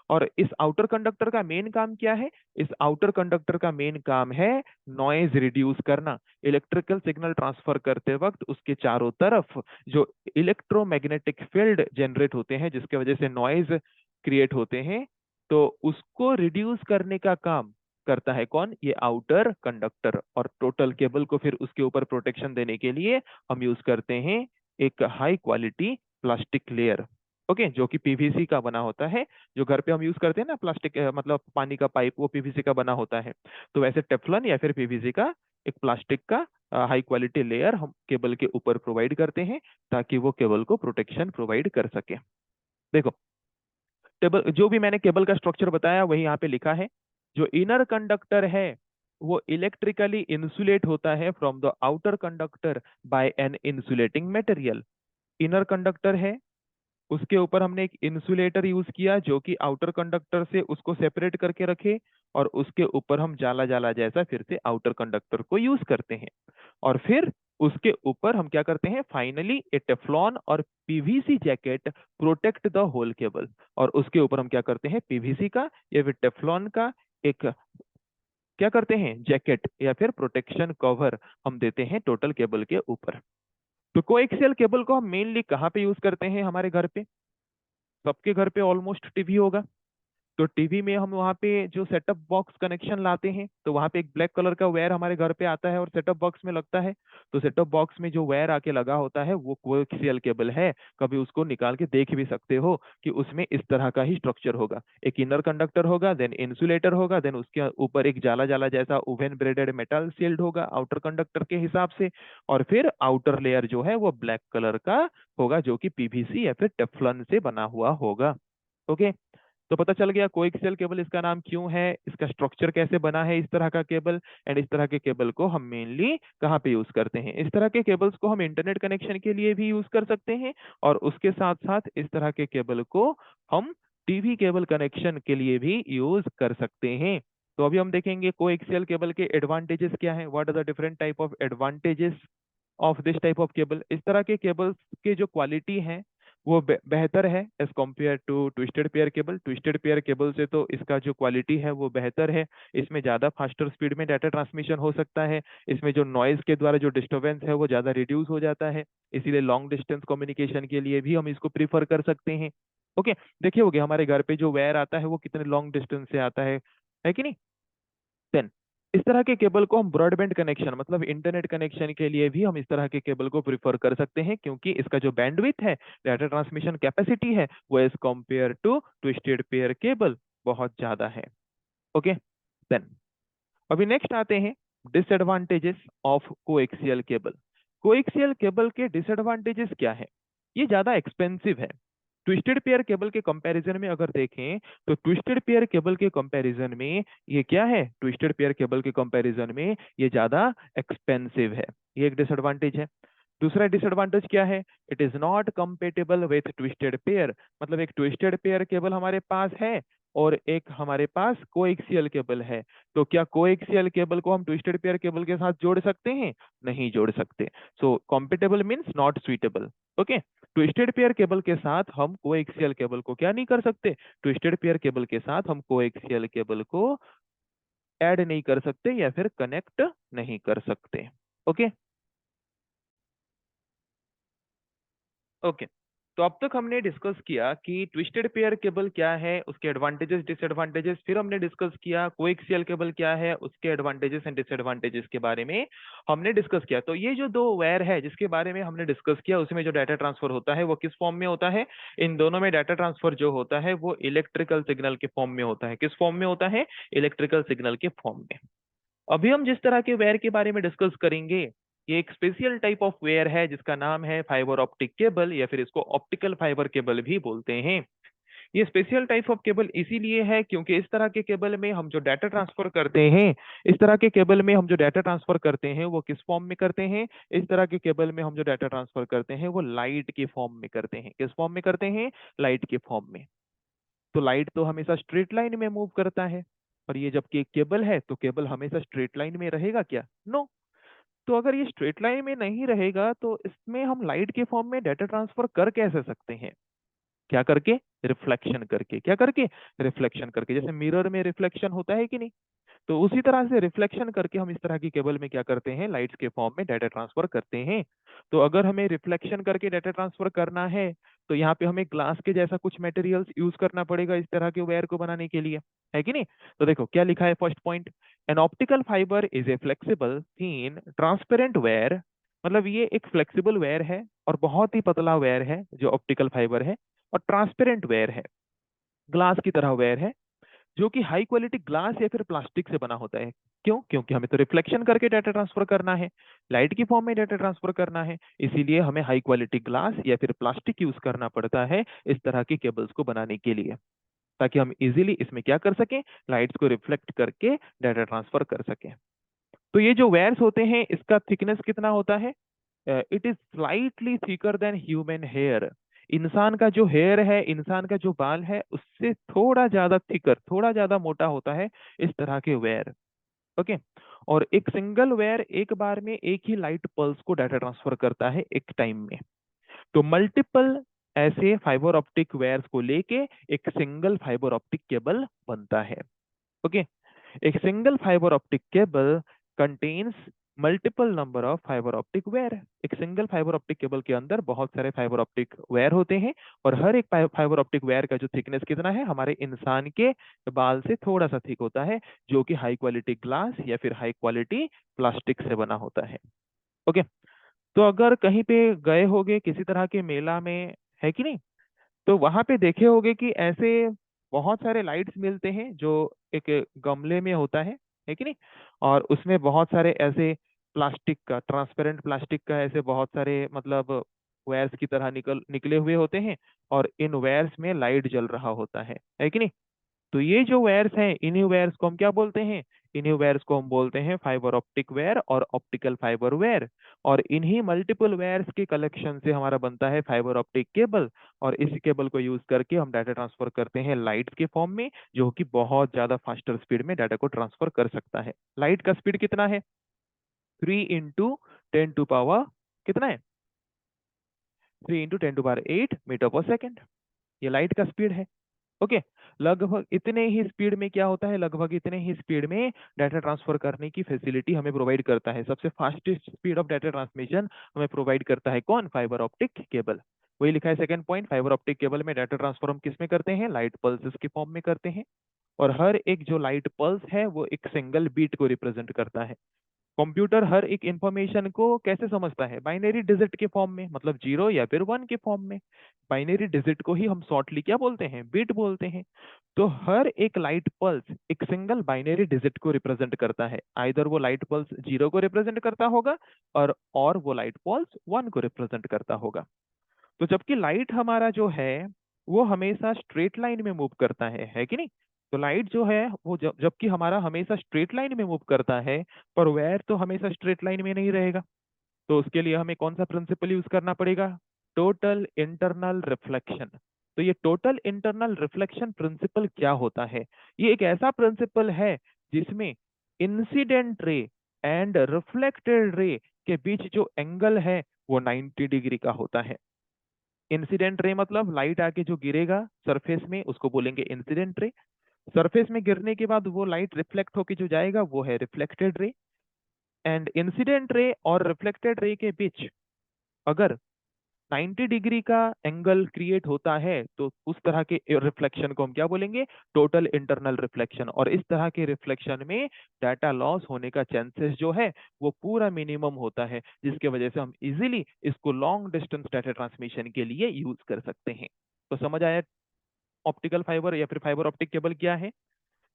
S1: और इस आउटर कंडक्टर का मेन काम क्या है, इस आउटर कंडक्टर का मेन काम है नॉइज रिड्यूस करना। इलेक्ट्रिकल सिग्नल ट्रांसफर करते वक्त उसके चारों तरफ जो इलेक्ट्रोमैग्नेटिक फील्ड जनरेट होते हैं जिसके वजह से नॉइज क्रिएट होते हैं, तो उसको रिड्यूस करने का काम करता है कौन, ये आउटर कंडक्टर। और टोटल केबल को फिर उसके ऊपर प्रोटेक्शन देने के लिए हम यूज करते हैं एक high quality plastic layer. Okay, जो कि पीवीसी का बना होता है। जो घर पे हम यूज करते हैं ना प्लास्टिक, मतलब पानी का पाइप, वो पीवीसी का बना होता है। तो वैसे टेफलॉन या फिर पीवीसी का एक प्लास्टिक का हाई क्वालिटी लेयर हम केबल के ऊपर प्रोवाइड करते हैं ताकि वो केबल को प्रोटेक्शन प्रोवाइड कर सके। देखो, टेबल जो भी मैंने केबल का स्ट्रक्चर बताया वही यहाँ पे लिखा है। जो इनर कंडक्टर है वो इलेक्ट्रिकली इंसुलेट होता है from the outer conductor by an insulating material. Inner conductor है, उसके ऊपर हमने एक इंसुलेटर यूज किया जो कि आउटर कंडक्टर से उसको सेपरेट करके रखे, और उसके ऊपर हम जाला जाला जैसा फिर से आउटर कंडक्टर को यूज करते हैं। और फिर उसके ऊपर हम क्या करते हैं, फाइनली ए टेफ्लॉन और PVC jacket protect the whole cable. और उसके ऊपर हम क्या करते हैं, पीवीसी का या फिर टेफ्लॉन का एक क्या करते हैं, जैकेट या फिर प्रोटेक्शन कवर हम देते हैं टोटल केबल के ऊपर। तो कोएक्सियल केबल को हम मेनली कहाँ पे यूज करते हैं, हमारे घर पे सबके घर पे ऑलमोस्ट टीवी होगा। तो टीवी में हम वहाँ पे जो सेटअप बॉक्स कनेक्शन लाते हैं, तो वहाँ पे एक ब्लैक कलर का वायर हमारे घर पे आता है और सेटअप बॉक्स में लगता है। तो सेटअप बॉक्स में जो वायर आके लगा होता है वो कोएक्सियल केबल है। कभी उसको निकाल के देख भी सकते हो कि उसमें इस तरह का ही स्ट्रक्चर होगा, एक इनर कंडक्टर होगा, देन इंसुलेटर होगा, देन उसके ऊपर एक जाला जाला जैसा ओवन ब्रेडेड मेटल शील्ड होगा आउटर कंडक्टर के हिसाब से, और फिर आउटर लेयर जो है वो ब्लैक कलर का होगा जो कि पीवीसी या फिर टेफ्लॉन से बना हुआ होगा। ओके, तो पता चल गया कोएक्सियल केबल इसका नाम क्यों है, इसका स्ट्रक्चर कैसे बना है इस तरह का केबल। एंड इस तरह के केबल को हम मेनली कहाँ पे यूज करते हैं, इस तरह के केबल्स को हम इंटरनेट कनेक्शन के लिए भी यूज कर सकते हैं, और उसके साथ साथ इस तरह के केबल को हम टीवी केबल कनेक्शन के लिए भी यूज कर सकते हैं। तो अभी हम देखेंगे कोएक्सियल केबल के एडवांटेजेस क्या हैं, what are the different type of advantages of this type of cable. इस तरह के केबल्स के जो क्वालिटी है वो बेहतर है as compare to twisted pair cable. Twisted pair cable से तो इसका जो क्वालिटी है वो बेहतर है, इसमें ज़्यादा फास्टर स्पीड में डाटा ट्रांसमिशन हो सकता है, इसमें जो नॉइज के द्वारा जो डिस्टरबेंस है वो ज़्यादा रिड्यूस हो जाता है, इसीलिए लॉन्ग डिस्टेंस कम्युनिकेशन के लिए भी हम इसको प्रीफर कर सकते हैं। ओके, देखिए होगे हमारे घर पे जो वायर आता है वो कितने लॉन्ग डिस्टेंस से आता है कि नहीं। देन इस तरह के केबल को हम ब्रॉडबैंड कनेक्शन मतलब इंटरनेट कनेक्शन के लिए भी हम इस तरह के केबल को प्रिफर कर सकते हैं, क्योंकि इसका जो बैंडविड्थ है, डाटा ट्रांसमिशन कैपेसिटी है, वो as compare to twisted pair cable बहुत ज्यादा है। ओके, देन अभी नेक्स्ट आते हैं disadvantages of coaxial cable. Coaxial cable के डिसएडवांटेजेस क्या है, ये ज्यादा एक्सपेंसिव है। ट्विस्टेड पेयर केबल के कंपैरिजन में अगर देखें तो ट्विस्टेड पेयर केबल के कंपैरिजन में ये क्या है, ट्विस्टेड पेयर केबल के कंपैरिजन में ये ज्यादा एक्सपेंसिव है, ये एक डिसएडवांटेज है। दूसरा डिसएडवांटेज क्या है, it is not compatible with twisted pair. मतलब एक ट्विस्टेड पेयर केबल हमारे पास है और एक हमारे पास कोएक्सियल केबल है। तो क्या कोएक्सियल केबल को हम ट्विस्टेड पेयर केबल के साथ जोड़ सकते हैं? नहीं जोड़ सकते। So compatible means not suitable. Okay, twisted pair cable के साथ हम कोएक्सियल केबल को क्या नहीं कर सकते? ट्विस्टेड पेयर केबल के साथ हम कोएक्सियल केबल को ऐड नहीं कर सकते या फिर कनेक्ट नहीं कर सकते। ओके ओके, तो अब तक हमने डिस्कस किया कि ट्विस्टेड पेयर केबल क्या है, उसके एडवांटेजेस डिसएडवांटेजेस, फिर हमने डिस्कस किया कोएक्सियल केबल क्या है, उसके एडवांटेजेस एंड डिसएडवांटेजेस के बारे में हमने डिस्कस किया। तो ये जो दो वायर है जिसके बारे में हमने डिस्कस किया, उसमें जो डाटा ट्रांसफर होता है वो किस फॉर्म में होता है? इन दोनों में डाटा ट्रांसफर जो होता है वो इलेक्ट्रिकल सिग्नल के फॉर्म में होता है। किस फॉर्म में होता है? इलेक्ट्रिकल सिग्नल के फॉर्म में। अभी हम जिस तरह के वेयर के बारे में डिस्कस करेंगे, ये एक स्पेशल टाइप ऑफ वेयर है जिसका नाम है फाइबर ऑप्टिक केबल, या फिर इसको ऑप्टिकल फाइबर केबल भी बोलते हैं। ये स्पेशल टाइप ऑफ केबल इसीलिए है क्योंकि इस तरह के केबल में हम जो डाटा ट्रांसफर करते हैं, इस तरह के केबल में हम जो डाटा ट्रांसफर करते हैं वो किस फॉर्म में करते हैं? इस तरह के केबल में हम जो डाटा ट्रांसफर करते हैं वो लाइट के फॉर्म में करते हैं। किस फॉर्म में करते हैं? लाइट के फॉर्म में। तो लाइट तो हमेशा स्ट्रेट लाइन में मूव करता है, और ये जबकि एक केबल है तो केबल हमेशा स्ट्रेट लाइन में रहेगा क्या? नो। तो अगर ये स्ट्रेट लाइन में नहीं रहेगा तो इसमें हम लाइट के फॉर्म में डाटा ट्रांसफर कर कैसे सकते हैं? क्या करके? रिफ्लेक्शन करके। क्या करके? रिफ्लेक्शन करके। जैसे मिरर में रिफ्लेक्शन होता है कि नहीं, तो उसी तरह से रिफ्लेक्शन करके हम इस तरह की केबल में क्या करते हैं? लाइट्स के फॉर्म में डाटा ट्रांसफर करते हैं। तो अगर हमें रिफ्लेक्शन करके डाटा ट्रांसफर करना है तो यहाँ पे हमें ग्लास के जैसा कुछ मटेरियल्स यूज करना पड़ेगा इस तरह के वायर को बनाने के लिए, है कि नहीं? तो देखो क्या लिखा है first point, an optical fibre is a flexible thin transparent wire. मतलब ये एक फ्लेक्सिबल वेयर है और बहुत ही पतला वेयर है जो ऑप्टिकल फाइबर है, और ट्रांसपेरेंट वेयर है, ग्लास की तरह वेयर है, जो कि हाई क्वालिटी ग्लास या फिर प्लास्टिक से बना होता है। क्यों? क्योंकि हमें तो रिफ्लेक्शन करके डाटा ट्रांसफर करना है, लाइट की फॉर्म में डाटा ट्रांसफर करना है, इसीलिए हमें हाई क्वालिटी ग्लास या फिर प्लास्टिक यूज करना पड़ता है इस तरह की केबल्स को बनाने के लिए, ताकि हम इजीली इसमें क्या कर सकें? लाइट्स को रिफ्लेक्ट करके डाटा ट्रांसफर कर सकें। तो ये जो वायर्स होते हैं इसका थिकनेस कितना होता है? It is slightly thicker than human hair. इंसान का जो हेयर है, इंसान का जो बाल है, उससे थोड़ा ज्यादा थिकर, थोड़ा ज्यादा मोटा होता है इस तरह के वेयर। ओके, और एक सिंगल वेयर एक बार में एक ही लाइट पल्स को डाटा ट्रांसफर करता है एक टाइम में। तो मल्टीपल ऐसे फाइबर ऑप्टिक वेयर्स को लेके एक सिंगल फाइबर ऑप्टिक केबल बनता है। ओके, एक single fibre optic cable contains multiple number of fibre optic wire. एक सिंगल फाइबर ऑप्टिक केबल के अंदर बहुत सारे फाइबर ऑप्टिक वेयर होते हैं, और हर एक फाइबर ऑप्टिक वेयर का जो थिकनेस कितना है? हमारे इंसान के बाल से थोड़ा सा थिक होता है, जो कि हाई क्वालिटी ग्लास या फिर हाई क्वालिटी प्लास्टिक से बना होता है। ओके, तो अगर कहीं पे गए होगे किसी तरह के मेला में, है कि नहीं, तो वहां पे देखे होगे कि ऐसे बहुत सारे लाइट्स मिलते हैं जो एक गमले में होता है कि नहीं, और उसमें बहुत सारे ऐसे प्लास्टिक का, ट्रांसपेरेंट प्लास्टिक का ऐसे बहुत सारे मतलब वायर्स की तरह निकले हुए होते हैं, और इन वायर्स में लाइट जल रहा होता है कि नहीं? तो ये जो वायर्स हैं, इन्हीं वायर्स को हम क्या बोलते हैं? इन्हीं वायर्स को हम बोलते हैं फाइबर ऑप्टिक वायर और ऑप्टिकल फाइबर वायर। और इन्हीं मल्टीपल वायर्स के कलेक्शन से हमारा बनता है फाइबर ऑप्टिक केबल, और इस केबल को यूज करके हम डाटा ट्रांसफर करते हैं लाइट के फॉर्म में, जो कि बहुत ज्यादा फास्टर स्पीड में डाटा को ट्रांसफर कर सकता है। लाइट का स्पीड कितना है? 3 × 10⁻, कितना है? 3 × 10⁸ मीटर पर सेकेंड। ये लाइट का स्पीड है। ओके, लगभग इतने ही स्पीड में क्या होता है? लगभग इतने ही स्पीड में डाटा ट्रांसफर करने की फैसिलिटी हमें प्रोवाइड करता है। सबसे fastest speed of data transmission हमें प्रोवाइड करता है कौन? Fibre optic cable. वही लिखा है second point, fibre optic cable में डाटा ट्रांसफर हम किस में करते हैं? लाइट पल्सेस के फॉर्म में करते हैं, और हर एक जो लाइट पल्स है वो एक सिंगल बीट को रिप्रेजेंट करता है। कंप्यूटर हर एक इंफॉर्मेशन को कैसे समझता है? बाइनरी डिजिट के फॉर्म में, मतलब 0 या फिर 1 के फॉर्म में। बाइनरी डिजिट को ही हम शॉर्टली क्या बोलते हैं? बिट बोलते हैं। तो हर एक लाइट पल्स एक सिंगल बाइनरी डिजिट को रिप्रेजेंट करता है। आइदर वो लाइट पल्स 0 को रिप्रेजेंट करता होगा, और वो लाइट पल्स 1 को रिप्रेजेंट करता होगा। तो जबकि लाइट हमारा जो है वो हमेशा स्ट्रेट लाइन में मूव करता है कि नहीं? तो लाइट जो है वो जबकि हमारा हमेशा स्ट्रेट लाइन में मूव करता है, पर वायर तो हमेशा स्ट्रेट लाइन में नहीं रहेगा। तो उसके लिए हमें कौन सा प्रिंसिपल यूज करना पड़ेगा? Total internal reflection. तो ये टोटल इंटरनल रिफ्लेक्शन प्रिंसिपल क्या होता है? ये एक ऐसा प्रिंसिपल है जिसमें incident ray and reflected ray के बीच जो एंगल है वो 90 डिग्री का होता है। इंसिडेंट रे मतलब लाइट आके जो गिरेगा सरफेस में उसको बोलेंगे इंसिडेंट रे। सरफेस में गिरने के बाद वो लाइट रिफ्लेक्ट होके जो जाएगा वो है reflected ray. And incident ray और रिफ्लेक्टेड रे के बीच अगर 90 डिग्री का एंगल क्रिएट होता है तो उस तरह के रिफ्लेक्शन को हम क्या बोलेंगे? Total internal reflection. और इस तरह के रिफ्लेक्शन में डाटा लॉस होने का चांसेस जो है वो पूरा मिनिमम होता है, जिसके वजह से हम इजीली इसको लॉन्ग डिस्टेंस डाटा ट्रांसमिशन के लिए यूज कर सकते हैं। तो समझ आया ऑप्टिकल फाइबर या फिर फाइबर ऑप्टिक केबल क्या है?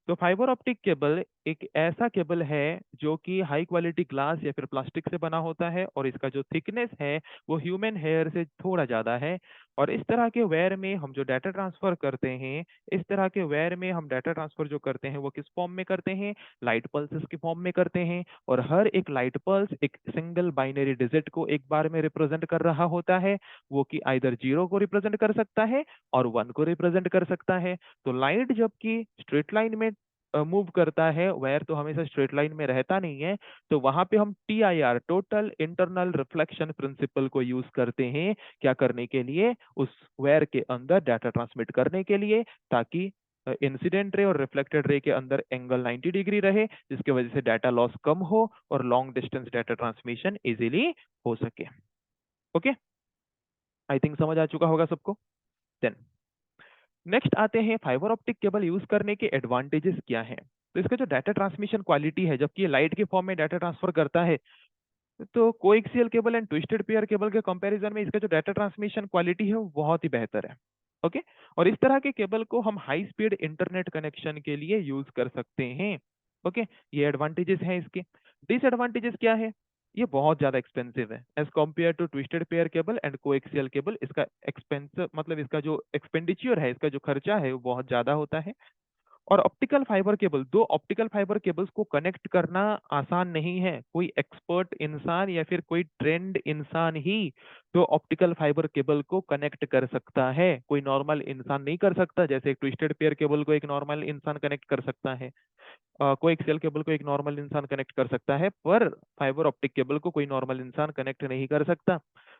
S1: तो फाइबर ऑप्टिक केबल एक ऐसा केबल है जो कि हाई क्वालिटी ग्लास या फिर प्लास्टिक से बना होता है, और इसका जो थिकनेस है वो ह्यूमन हेयर से थोड़ा ज़्यादा है। और इस तरह के वेयर में हम जो डाटा ट्रांसफर करते हैं, इस तरह के वेयर में हम डाटा ट्रांसफर जो करते हैं वो किस फॉर्म में करते हैं? लाइट पल्सेस के फॉर्म में करते हैं। और हर एक लाइट पल्स एक सिंगल बाइनरी डिजिट को एक बार में रिप्रेजेंट कर रहा होता है। वो कि आइदर जीरो को रिप्रेजेंट कर सकता है और वन को रिप्रेजेंट कर सकता है। तो लाइट जबकि स्ट्रेट लाइन में मूव करता है, वायर तो हमेशा स्ट्रेट लाइन में रहता नहीं है। तो वहां पे हम TIR total internal reflection principle को यूज करते हैं। क्या करने के लिए? उस वायर के अंदर डाटा ट्रांसमिट करने के लिए, ताकि इंसिडेंट रे और रिफ्लेक्टेड रे के अंदर एंगल 90 डिग्री रहे, जिसकी वजह से डाटा लॉस कम हो और long distance data transmission easily हो सके। ओके, आई थिंक समझ आ चुका होगा सबको। देन नेक्स्ट आते हैं फाइबर ऑप्टिक केबल यूज करने के एडवांटेजेस क्या हैं। तो इसका जो डाटा ट्रांसमिशन क्वालिटी है, जबकि ये लाइट के फॉर्म में डाटा ट्रांसफर करता है, तो coaxial cable and twisted pair cable के कंपैरिजन में इसका जो डाटा ट्रांसमिशन क्वालिटी है वो बहुत ही बेहतर है। ओके, और इस तरह के केबल को हम हाई स्पीड इंटरनेट कनेक्शन के लिए यूज कर सकते हैं। ओके, ये एडवांटेजेस हैं इसके। डिसएडवांटेजेस क्या है? ये बहुत ज्यादा एक्सपेंसिव है as compare to twisted pair cable and coaxial cable. इसका एक्सपेंसिव मतलब इसका जो एक्सपेंडिचर है, इसका जो खर्चा है वो बहुत ज्यादा होता है। और ऑप्टिकल फाइबर केबल, दो ऑप्टिकल फाइबर केबल्स को कनेक्ट करना आसान नहीं है। कोई एक्सपर्ट इंसान या फिर कोई ट्रेंड इंसान ही दो ऑप्टिकल फाइबर केबल को कनेक्ट कर सकता है, कोई नॉर्मल इंसान नहीं कर सकता। जैसे एक ट्विस्टेड पेयर केबल को एक नॉर्मल इंसान कनेक्ट कर सकता है, कोई एक्सेल केबल को एक नॉर्मल इंसान कनेक्ट कर सकता है, पर फाइबर ऑप्टिक केबल को कोई नॉर्मल इंसान कनेक्ट नहीं कर सकता।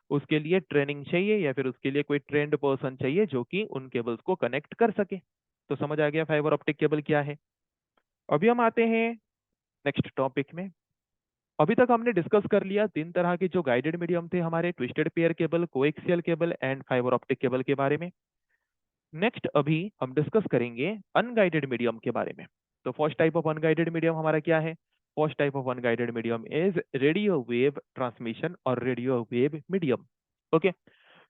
S1: उसके लिए ट्रेनिंग चाहिए या फिर उसके लिए कोई ट्रेंड पर्सन चाहिए जो कि उन केबल्स को कनेक्ट कर सके। तो समझ आ गया फाइबर ऑप्टिक केबल क्या है। अभी हम आते हैं नेक्स्ट टॉपिक में। अभी तक हमने डिस्कस कर लिया तीन तरह के जो गाइडेड मीडियम थे हमारे, twisted pair cable, coaxial cable and fibre optic cable के बारे में। नेक्स्ट अभी हम डिस्कस करेंगे अनगाइडेड मीडियम के बारे में। तो first type of unguided medium हमारा क्या है? First type of unguided medium is radio wave transmission और रेडियो वेव मीडियम। ओके,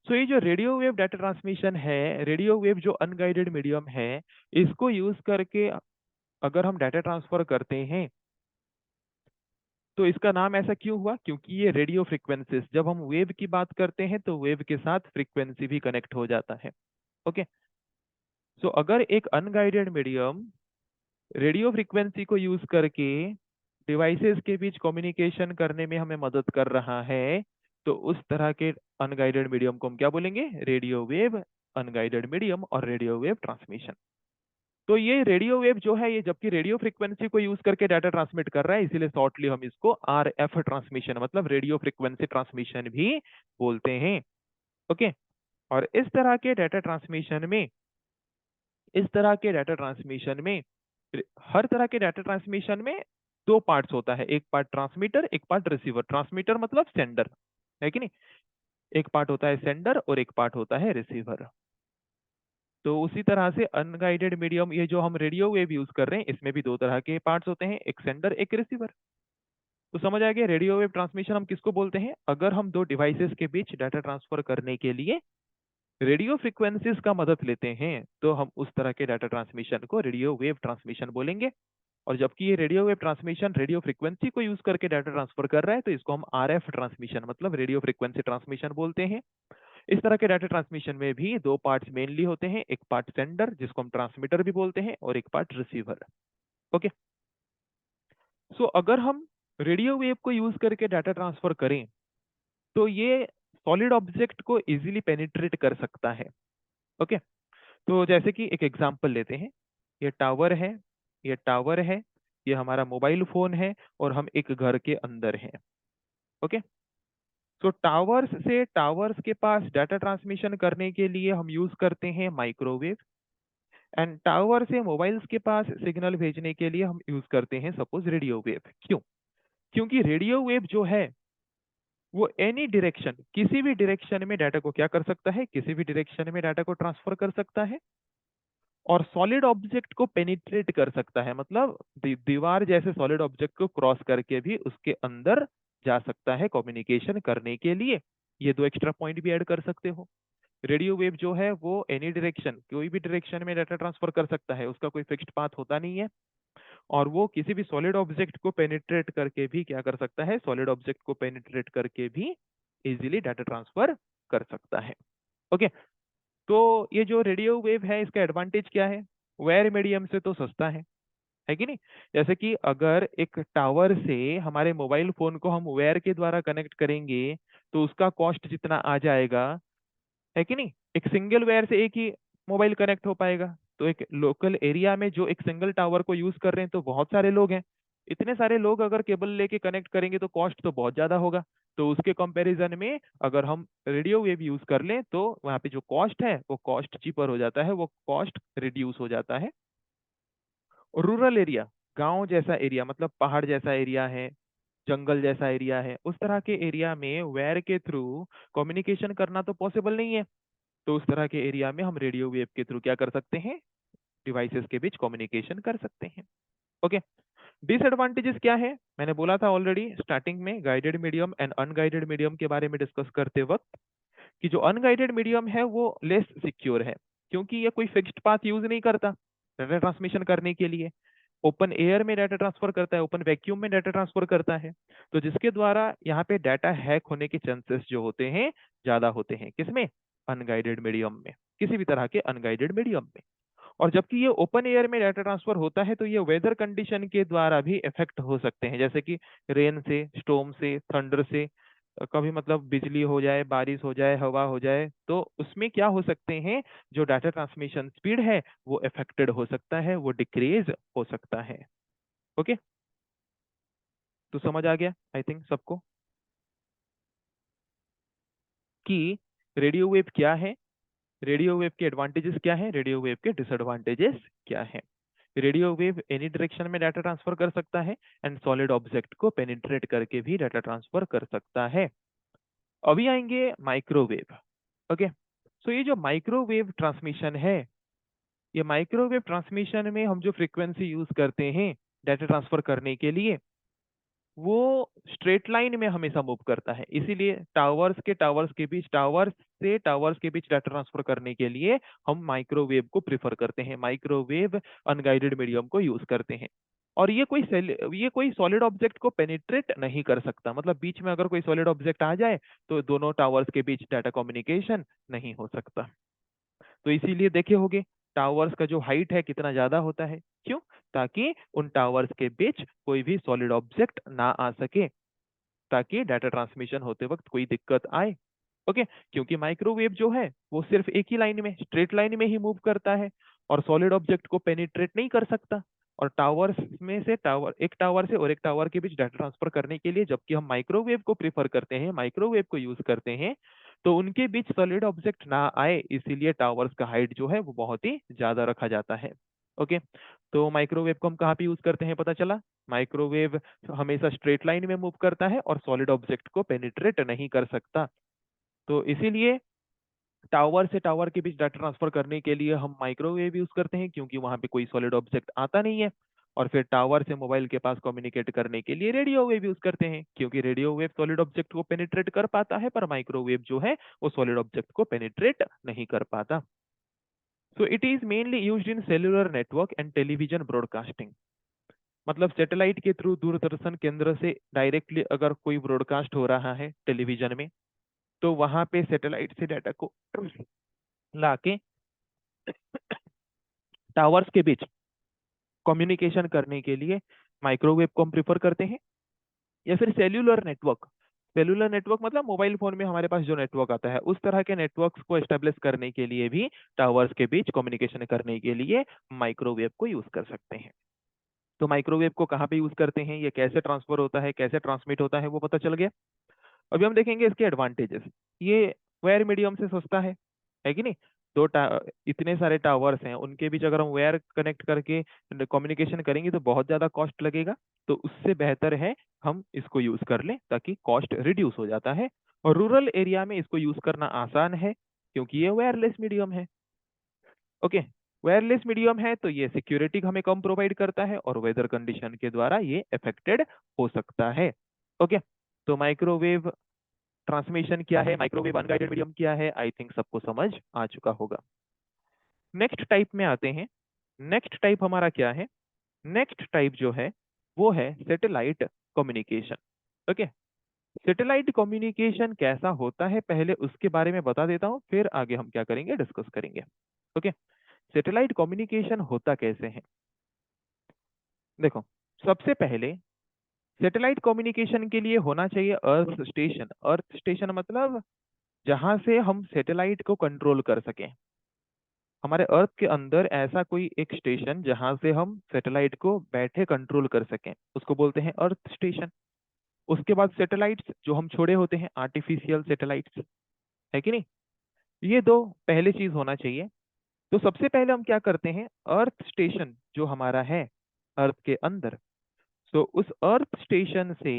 S1: सो ये जो रेडियो वेव डाटा ट्रांसमिशन है, रेडियो वेव जो अनगाइडेड मीडियम है, इसको यूज करके अगर हम डाटा ट्रांसफर करते हैं तो इसका नाम ऐसा क्यों हुआ? क्योंकि ये रेडियो फ्रीक्वेंसीज, जब हम वेव की बात करते हैं तो वेव के साथ फ्रीक्वेंसी भी कनेक्ट हो जाता है। ओके, सो अगर एक अनगाइडेड मीडियम रेडियो फ्रीक्वेंसी को यूज करके डिवाइसेस के बीच कम्युनिकेशन करने में हमें मदद कर रहा है, तो उस तरह के अनगाइडेड मीडियम को हम क्या बोलेंगे? रेडियो वेव अनगाइडेड मीडियम और रेडियो वेव ट्रांसमिशन। तो ये रेडियो वेव जो है, ये जबकि रेडियो फ्रीक्वेंसी को यूज करके डाटा ट्रांसमिट कर रहा है, इसीलिए शॉर्टली हम इसको RF ट्रांसमिशन मतलब रेडियो फ्रीक्वेंसी ट्रांसमिशन भी बोलते हैं। ओके, और इस तरह के डाटा ट्रांसमिशन में हर तरह के डाटा ट्रांसमिशन में दो पार्ट्स होता है, एक पार्ट ट्रांसमीटर, एक पार्ट रिसीवर। ट्रांसमीटर मतलब सेंडर, है कि नहीं? एक पार्ट होता है सेंडर और एक पार्ट होता है रिसीवर। तो उसी तरह से अनगाइडेड मीडियम, ये जो हम रेडियो वेव यूज कर रहे हैं, इसमें भी दो तरह के पार्ट्स होते हैं, एक सेंडर एक रिसीवर। तो समझ आ गया रेडियो वेव ट्रांसमिशन हम किसको बोलते हैं? अगर हम दो डिवाइसेस के बीच डाटा ट्रांसफर करने के लिए रेडियो फ्रीक्वेंसीज का मदद लेते हैं तो हम उस तरह के डाटा ट्रांसमिशन को रेडियो वेव ट्रांसमिशन बोलेंगे। और जबकि ये radio wave transmission radio frequency को यूज करके डाटा ट्रांसफर कर रहा है, तो इसको हम RF ट्रांसमिशन मतलब रेडियो फ्रीक्वेंसी ट्रांसमिशन बोलते हैं। इस तरह के डाटा ट्रांसमिशन में भी दो पार्ट्स मेनली होते हैं, एक पार्ट सेंडर जिसको हम ट्रांसमीटर भी बोलते हैं और एक पार्ट रिसीवर। ओके, सो अगर हम रेडियो वेव को यूज करके डाटा ट्रांसफर करें तो ये सॉलिड ऑब्जेक्ट को इजीली पेनिट्रेट कर सकता है। ओके, तो जैसे कि एक एग्जांपल लेते हैं, ये टावर है, ये टावर है, ये हमारा मोबाइल फोन है, और हम एक घर के अंदर हैं। ओके। तो टावर्स से टावर्स के पास डाटा ट्रांसमिशन करने के लिए हम यूज करते हैं माइक्रोवेव, एंड टावर से मोबाइल्स के पास सिग्नल भेजने के लिए हम यूज करते हैं सपोज रेडियो वेव। क्यों? क्योंकि रेडियो वेव जो है वो एनी डायरेक्शन, किसी भी डायरेक्शन में डाटा को क्या कर सकता है, किसी भी डायरेक्शन में डाटा को ट्रांसफर कर सकता है, और सॉलिड ऑब्जेक्ट को पेनिट्रेट कर सकता है, मतलब दीवार जैसे सॉलिड ऑब्जेक्ट को क्रॉस करके भी उसके अंदर जा सकता है कम्युनिकेशन करने के लिए। ये दो एक्स्ट्रा पॉइंट भी ऐड कर सकते हो। रेडियो वेव जो है वो एनी डायरेक्शन, कोई भी डायरेक्शन में डाटा ट्रांसफर कर सकता है, उसका कोई फिक्स्ड पाथ होता नहीं है, और वो किसी भी सॉलिड ऑब्जेक्ट को पेनिट्रेट करके भी क्या कर सकता है, सॉलिड ऑब्जेक्ट को पेनिट्रेट करके भी इजीली डाटा ट्रांसफर कर सकता है। ओके। तो ये जो रेडियो वेव है इसका एडवांटेज क्या है? वायर मीडियम से तो सस्ता है कि नहीं? जैसे कि अगर एक टावर से हमारे मोबाइल फोन को हम वायर के द्वारा कनेक्ट करेंगे तो उसका कॉस्ट जितना आ जाएगा, है कि नहीं? एक सिंगल वायर से एक ही मोबाइल कनेक्ट हो पाएगा। तो एक लोकल एरिया में जो एक सिंगल टावर को यूज कर रहे हैं तो बहुत सारे लोग हैं, इतने सारे लोग अगर केबल लेके कनेक्ट करेंगे तो कॉस्ट तो बहुत ज्यादा होगा। तो उसके कंपैरिजन में अगर हम रेडियो वेव यूज कर लें तो वहाँ पे जो कॉस्ट है वो कॉस्ट चीपर हो जाता है, वो कॉस्ट रिड्यूस हो जाता है। और रूरल एरिया, गांव जैसा एरिया, मतलब पहाड़ जैसा एरिया है, जंगल जैसा एरिया है, उस तरह के एरिया में वायर के थ्रू कम्युनिकेशन करना तो पॉसिबल नहीं है। तो उस तरह के एरिया में हम रेडियो वेव के थ्रू क्या कर सकते हैं, डिवाइसेस के बीच कम्युनिकेशन कर सकते हैं। ओके। डिसएडवांटेजेस क्या है? मैंने बोला था ऑलरेडी स्टार्टिंग में guided medium and unguided medium के बारे में डिस्कस करते वक्त, कि जो अनगाइडेड मीडियम है वो लेस सिक्योर है, क्योंकि ये कोई फिक्स्ड पाथ यूज नहीं करता डाटा ट्रांसमिशन करने के लिए। ओपन एयर में डाटा ट्रांसफर करता है, ओपन वैक्यूम में डाटा ट्रांसफर करता है, तो जिसके द्वारा यहाँ पे डाटा हैक होने के चांसेस जो होते हैं ज्यादा होते हैं। किसमें? अनगाइडेड मीडियम में, किसी भी तरह के अनगाइडेड मीडियम में। और जबकि ये ओपन एयर में डाटा ट्रांसफर होता है तो ये वेदर कंडीशन के द्वारा भी इफेक्ट हो सकते हैं, जैसे कि रेन से, स्टॉर्म से, थंडर से, कभी मतलब बिजली हो जाए, बारिश हो जाए, हवा हो जाए, तो उसमें क्या हो सकते हैं, जो डाटा ट्रांसमिशन स्पीड है वो अफेक्टेड हो सकता है, वो डिक्रीज हो सकता है। ओके। तो समझ आ गया आई थिंक सबको कि रेडियो वेव क्या है, रेडियो वेव के एडवांटेजेस क्या है, रेडियो वेव के डिसएडवांटेजेस क्या है। रेडियो वेव एनी डायरेक्शन में डाटा ट्रांसफर कर सकता है, एंड सॉलिड ऑब्जेक्ट को पेनिट्रेट करके भी डाटा ट्रांसफर कर सकता है। अभी आएंगे माइक्रोवेव। ओके। सो ये जो माइक्रोवेव ट्रांसमिशन है, ये माइक्रोवेव ट्रांसमिशन में हम जो फ्रीक्वेंसी यूज करते हैं डाटा ट्रांसफर करने के लिए, वो स्ट्रेट लाइन में हमेशा मूव करता है, इसीलिए टावर्स से टावर्स के बीच डाटा ट्रांसफर करने के लिए हम माइक्रोवेव को प्रिफर करते हैं, माइक्रोवेव अनगाइडेड मीडियम को यूज करते हैं। और ये कोई सॉलिड ऑब्जेक्ट को पेनिट्रेट नहीं कर सकता, मतलब बीच में अगर कोई सॉलिड ऑब्जेक्ट आ जाए तो दोनों टावर्स के बीच डाटा कम्युनिकेशन नहीं हो सकता। तो इसीलिए देखे होंगे टावर्स का जो हाइट है कितना ज्यादा होता है। क्यों? ताकि उन टावर्स के बीच कोई भी सॉलिड ऑब्जेक्ट ना आ सके, ताकि डाटा ट्रांसमिशन होते वक्त कोई दिक्कत आए। ओके। क्योंकि माइक्रोवेव जो है वो सिर्फ एक ही लाइन में, स्ट्रेट लाइन में ही मूव करता है, और सॉलिड ऑब्जेक्ट को पेनिट्रेट नहीं कर सकता। और टावर्स में से एक टावर से और एक टावर के बीच डाटा ट्रांसफर करने के लिए जबकि हम माइक्रोवेव को प्रीफर करते हैं, माइक्रोवेव को यूज करते हैं, तो उनके बीच सॉलिड ऑब्जेक्ट ना आए, इसीलिए टावर्स का हाइट जो है वो बहुत ही ज्यादा रखा जाता है। ओके। तो माइक्रोवेव को हम कहाँ पे यूज करते हैं पता चला? माइक्रोवेव हमेशा स्ट्रेट लाइन में मूव करता है और सॉलिड ऑब्जेक्ट को पेनिट्रेट नहीं कर सकता। तो इसीलिए टावर से टावर के बीच डाटा ट्रांसफर करने के लिए हम माइक्रोवेव यूज करते हैं, क्योंकि वहां पे कोई सॉलिड ऑब्जेक्ट आता नहीं है। और फिर टावर से मोबाइल के पास कम्युनिकेट करने के लिए रेडियो वेव यूज करते हैं, क्योंकि रेडियो वेव सॉलिड ऑब्जेक्ट को पेनिट्रेट कर पाता है, पर माइक्रोवेव जो है वो सॉलिड ऑब्जेक्ट को पेनिट्रेट नहीं कर पाता। So it is mainly used in cellular network and television broadcasting, मतलब सैटेलाइट के थ्रू दूरदर्शन केंद्र से डायरेक्टली अगर कोई ब्रॉडकास्ट हो रहा है टेलीविजन में, तो वहां पे सैटेलाइट से डाटा को लाके टावर्स के बीच कम्युनिकेशन करने के लिए माइक्रोवेव को हम प्रिफर करते हैं। या फिर सेल्यूलर नेटवर्क, सेलुलर नेटवर्क मतलब मोबाइल फोन में हमारे पास जो नेटवर्क आता है, उस तरह के नेटवर्क्स को एस्टेब्लिश करने के लिए भी टावर्स के बीच कम्युनिकेशन करने के लिए माइक्रोवेव को यूज कर सकते हैं। तो माइक्रोवेव को कहाँ पे यूज करते हैं, ये कैसे ट्रांसफर होता है, कैसे ट्रांसमिट होता है, वो पता चल गया। अभी हम देखेंगे इसके एडवांटेजेस। ये वायर मीडियम से सस्ता है कि नहीं। इतने सारे टावर्स हैं, उनके बीच अगर हम वायर कनेक्ट करके कम्युनिकेशन करेंगे तो बहुत ज्यादा कॉस्ट लगेगा। तो उससे बेहतर है हम इसको यूज कर लें, ताकि कॉस्ट रिड्यूस हो जाता है। और रूरल एरिया में इसको यूज करना आसान है, क्योंकि ये वायरलेस मीडियम है। ओके, वायरलेस मीडियम है तो ये सिक्योरिटी हमें कम प्रोवाइड करता है, और वेदर कंडीशन के द्वारा ये अफेक्टेड हो सकता है। ओके, तो माइक्रोवेव ट्रांसमिशन क्या है, माइक्रोवेव अनगाइडेड मीडियम क्या है, आई थिंक सबको समझ आ चुका होगा। नेक्स्ट टाइप में आते हैं। नेक्स्ट टाइप हमारा क्या है, नेक्स्ट टाइप जो है वो है satellite communication. Okay, satellite communication कैसा होता है पहले उसके बारे में बता देता हूं, फिर आगे हम क्या करेंगे, डिस्कस करेंगे। ओके, सैटेलाइट कम्युनिकेशन होता कैसे है। देखो, सबसे पहले सैटेलाइट कम्युनिकेशन के लिए होना चाहिए अर्थ स्टेशन। अर्थ स्टेशन मतलब जहां से हम सैटेलाइट को कंट्रोल कर सकें। हमारे अर्थ के अंदर ऐसा कोई एक स्टेशन जहां से हम सैटेलाइट को बैठे कंट्रोल कर सकें, उसको बोलते हैं अर्थ स्टेशन। उसके बाद सैटेलाइट्स जो हम छोड़े होते हैं, आर्टिफिशियल सैटेलाइट्स, है कि नहीं। ये दो पहले चीज होना चाहिए। तो सबसे पहले हम क्या करते हैं, अर्थ स्टेशन जो हमारा है अर्थ के अंदर, तो उस अर्थ स्टेशन से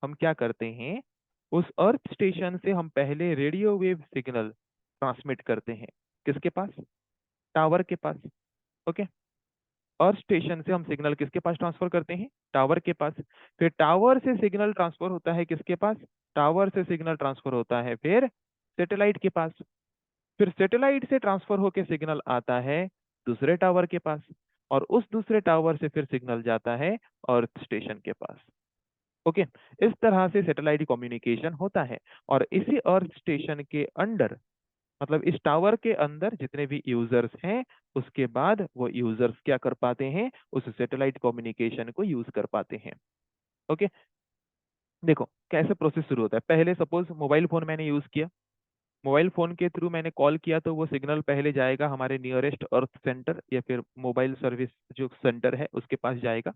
S1: हम क्या करते हैं, उस अर्थ स्टेशन से हम पहले रेडियो वेव सिग्नल ट्रांसमिट करते हैं। किसके पास, टावर के पास। ओके, अर्थ स्टेशन से हम सिग्नल किसके पास ट्रांसफर करते हैं, टावर के पास। फिर टावर से सिग्नल ट्रांसफर होता है किसके पास, टावर से सिग्नल ट्रांसफर होता है फिर सैटेलाइट के पास। फिर सैटेलाइट से ट्रांसफर होकर सिग्नल आता है दूसरे टावर के पास, और उस दूसरे टावर से फिर सिग्नल जाता है अर्थ स्टेशन के पास। ओके, इस तरह से सैटेलाइट कम्युनिकेशन होता है। और इसी अर्थ स्टेशन के अंडर, मतलब इस टावर के अंदर जितने भी यूजर्स हैं, उसके बाद वो यूजर्स क्या कर पाते हैं, उस सैटेलाइट कम्युनिकेशन को यूज कर पाते हैं। ओके, देखो कैसे प्रोसेस शुरू होता है। पहले सपोज मोबाइल फोन मैंने यूज किया, मोबाइल फोन के थ्रू मैंने कॉल किया, तो वो सिग्नल पहले जाएगा हमारे नियरेस्ट अर्थ सेंटर या फिर मोबाइल सर्विस जो सेंटर है उसके पास जाएगा।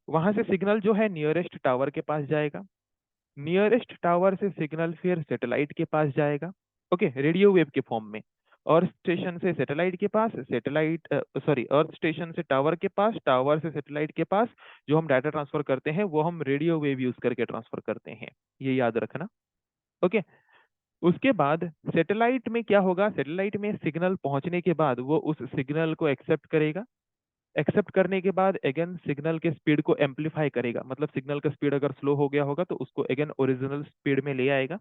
S1: वहां से सिग्नल जो है नियरेस्ट टावर के पास जाएगा। नियरेस्ट टावर से सिग्नल फिर सैटेलाइट के पास जाएगा। ओके, रेडियो वेव के फॉर्म में। अर्थ स्टेशन से सैटेलाइट के पास, सैटेलाइट सॉरी अर्थ स्टेशन से टावर के पास, टावर से सैटेलाइट के पास। जो हम डाटा ट्रांसफर करते हैं वो हम रेडियो वेव यूज करके ट्रांसफर करते हैं, ये याद रखना। ओके, उसके बाद सैटेलाइट में क्या होगा, सैटेलाइट में सिग्नल पहुंचने के बाद वो उस सिग्नल को एक्सेप्ट करेगा। एक्सेप्ट करने के बाद अगेन सिग्नल के स्पीड को एम्पलीफाई करेगा, मतलब सिग्नल का स्पीड अगर स्लो हो गया होगा तो उसको अगेन ओरिजिनल स्पीड में ले आएगा।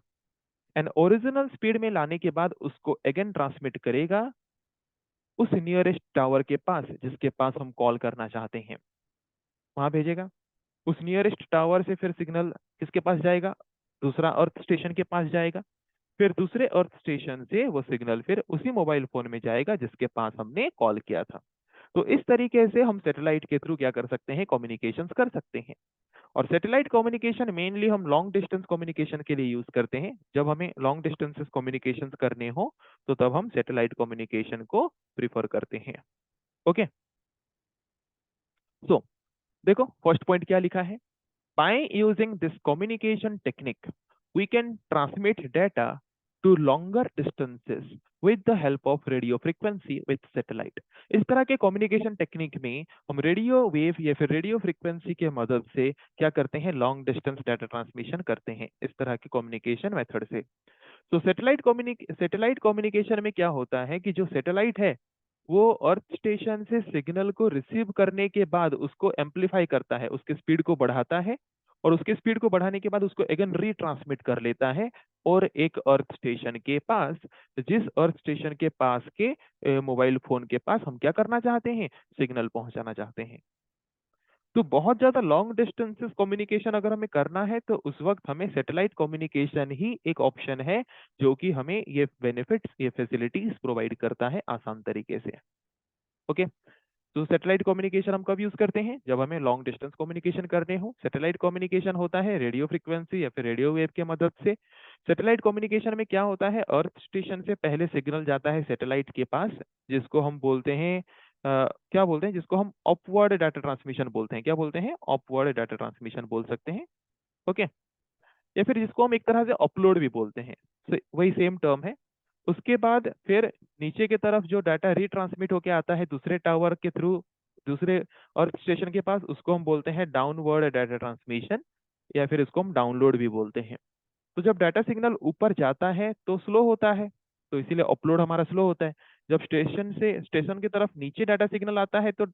S1: एंड ओरिजिनल स्पीड में लाने के बाद उसको अगेन ट्रांसमिट करेगा उस नियरेस्ट टावर के पास जिसके पास हम कॉल करना चाहते हैं, वहां भेजेगा। उस नियरेस्ट टावर से फिर सिग्नल किसके पास जाएगा, दूसरा अर्थ स्टेशन के पास जाएगा। फिर दूसरे अर्थ स्टेशन से वो सिग्नल फिर उसी मोबाइल फोन में जाएगा जिसके पास हमने कॉल किया था। तो इस तरीके से हम सैटेलाइट के थ्रू क्या कर सकते हैं, कम्युनिकेशंस कर सकते हैं। और सैटेलाइट कम्युनिकेशन मेनली हम लॉन्ग डिस्टेंस कम्युनिकेशन के लिए यूज करते हैं। जब हमें लॉन्ग डिस्टेंसेस कम्युनिकेशंस करने हो तो तब हम सैटेलाइट कम्युनिकेशन को प्रिफर करते हैं। ओके, सो देखो फर्स्ट पॉइंट क्या लिखा है, by using this communication technique, we can transmit data to longer distances with the help of radio frequency with satellite। इस तरह के कम्युनिकेशन टेक्निक में हम रेडियो वेव या फिर रेडियो फ्रीक्वेंसी के मदद से क्या करते हैं, लॉन्ग डिस्टेंस डाटा ट्रांसमिशन करते हैं इस तरह के कम्युनिकेशन मेथड से। तो सैटेलाइट कम्युनिकेशन में क्या होता है कि जो सैटेलाइट है वो अर्थ स्टेशन से सिग्नल को रिसीव करने के बाद उसको एम्पलीफाई करता है, उसके स्पीड को बढ़ाता है, और उसके स्पीड को बढ़ाने के बाद उसको अगेन रीट्रांसमिट कर लेता है। और एक अर्थ स्टेशन के पास, जिस अर्थ स्टेशन के पास के मोबाइल फोन के पास हम क्या करना चाहते हैं, सिग्नल पहुंचाना चाहते हैं। तो बहुत ज्यादा लॉन्ग डिस्टेंसेस कम्युनिकेशन अगर हमें करना है तो उस वक्त हमें सैटेलाइट कम्युनिकेशन ही एक ऑप्शन है, जो कि हमें ये बेनिफिट्स, ये फैसिलिटीज प्रोवाइड करता है आसान तरीके से। ओके, तो सैटेलाइट कम्युनिकेशन हम कब यूज करते हैं? जब हमें लॉन्ग डिस्टेंस कम्युनिकेशन करने हो। सैटेलाइट कम्युनिकेशन होता है रेडियो फ्रीक्वेंसी या फिर रेडियो वेव के मदद से। सैटेलाइट कम्युनिकेशन में क्या होता है, अर्थ स्टेशन से पहले सिग्नल जाता है सैटेलाइट के पास, जिसको हम बोलते हैं क्या बोलते हैं, जिसको हम अपवर्ड डाटा ट्रांसमिशन बोलते हैं। क्या बोलते हैं? अपवर्ड डाटा ट्रांसमिशन बोल सकते हैं। ओके, या फिर जिसको हम एक तरह से अपलोड भी बोलते हैं, वही सेम टर्म है। उसके बाद फिर नीचे की तरफ जो डाटा रिट्रांसमिट होके आता है दूसरे टावर के थ्रू दूसरे अर्थ स्टेशन के पास, उसको हम बोलते हैं डाउनवर्ड डाटा ट्रांसमिशन, या फिर इसको हम डाउनलोड भी बोलते हैं। तो जब डाटा सिग्नल ऊपर जाता है तो स्लो होता है, तो इसीलिए अपलोड हमारा स्लो होता है। जब स्टेशन से स्टेशन की तरफ नीचे डाटा सिग्नल आता है तो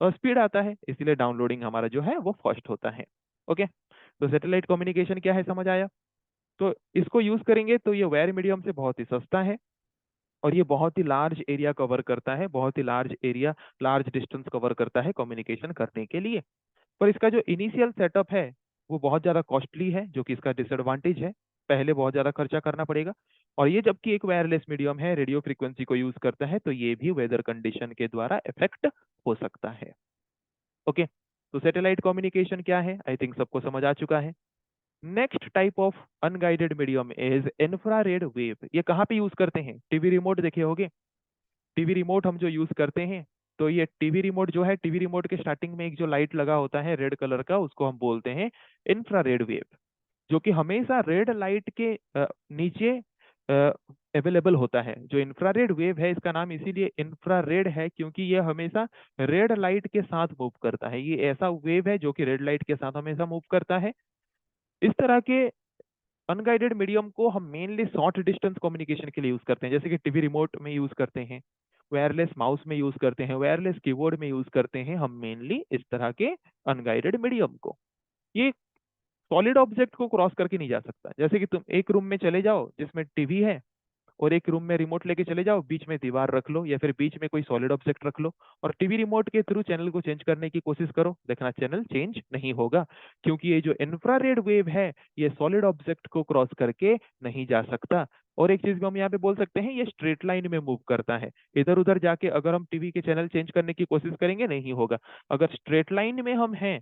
S1: स्पीड आता है, इसीलिए डाउनलोडिंग हमारा जो है वो फास्ट होता है। ओके, तो सैटेलाइट कम्युनिकेशन क्या है समझ आया। तो इसको यूज करेंगे तो ये वायर मीडियम से बहुत ही सस्ता है, और ये बहुत ही लार्ज एरिया कवर करता है, बहुत ही large area large distance cover करता है कम्युनिकेशन करने के लिए। पर इसका जो इनिशियल सेटअप है वो बहुत ज़्यादा कॉस्टली है, जो कि इसका डिसएडवांटेज है। पहले बहुत ज़्यादा खर्चा करना पड़ेगा। और ये जबकि एक वायरलेस मीडियम है, रेडियो फ्रीक्वेंसी को यूज करता है, तो ये भी वेदर कंडीशन के द्वारा इफेक्ट हो सकता है। ओके, तो सैटेलाइट कम्युनिकेशन क्या है, आई थिंक सबको समझ आ चुका है। Next type of unguided medium is infrared wave. ये कहाँ पे यूज करते हैं? टीवी रिमोट देखे होगे। टीवी रिमोट हम जो यूज करते हैं, तो ये टीवी रिमोट जो है, टीवी रिमोट के स्टार्टिंग में एक जो लाइट लगा होता है रेड कलर का, उसको हम बोलते हैं इंफ्रारेड वेव, जो कि हमेशा रेड लाइट के नीचे अवेलेबल होता है। जो इंफ्रारेड वेव है, इसका नाम इसीलिए इंफ्रारेड है क्योंकि ये हमेशा रेड लाइट के साथ मूव करता है। ये ऐसा वेव है जो कि रेड लाइट के साथ हमेशा मूव करता है। इस तरह के अनगाइडेड मीडियम को हम मेनली शॉर्ट डिस्टेंस कम्युनिकेशन के लिए यूज करते हैं, जैसे कि टीवी रिमोट में यूज करते हैं, वायरलेस माउस में यूज करते हैं, वायरलेस कीबोर्ड में यूज करते हैं हम मेनली इस तरह के अनगाइडेड मीडियम को। ये सॉलिड ऑब्जेक्ट को क्रॉस करके नहीं जा सकता। जैसे कि तुम एक रूम में चले जाओ जिसमें टीवी है, और एक रूम में रिमोट लेके चले जाओ, बीच में दीवार रख लो या फिर बीच में कोई सॉलिड ऑब्जेक्ट रख लो, और टीवी रिमोट के थ्रू चैनल को चेंज करने की कोशिश करो, देखना चैनल चेंज नहीं होगा, क्योंकि ये जो इंफ्रारेड वेव है ये सॉलिड ऑब्जेक्ट को क्रॉस करके नहीं जा सकता। और एक चीज भी हम यहाँ पे बोल सकते हैं, ये स्ट्रेट लाइन में मूव करता है। इधर उधर जाके अगर हम टीवी के चैनल चेंज करने की कोशिश करेंगे नहीं होगा। अगर स्ट्रेट लाइन में हम हैं,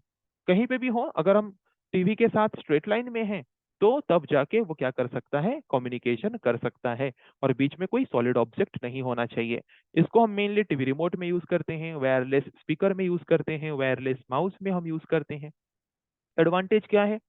S1: कहीं पे भी हो, अगर हम टीवी के साथ स्ट्रेट लाइन में हैं, तो तब जाके वो क्या कर सकता है, कम्युनिकेशन कर सकता है। और बीच में कोई सॉलिड ऑब्जेक्ट नहीं होना चाहिए। इसको हम मेनली टीवी रिमोट में यूज करते हैं, वायरलेस स्पीकर में यूज करते हैं, वायरलेस माउस में हम यूज करते हैं। एडवांटेज क्या है?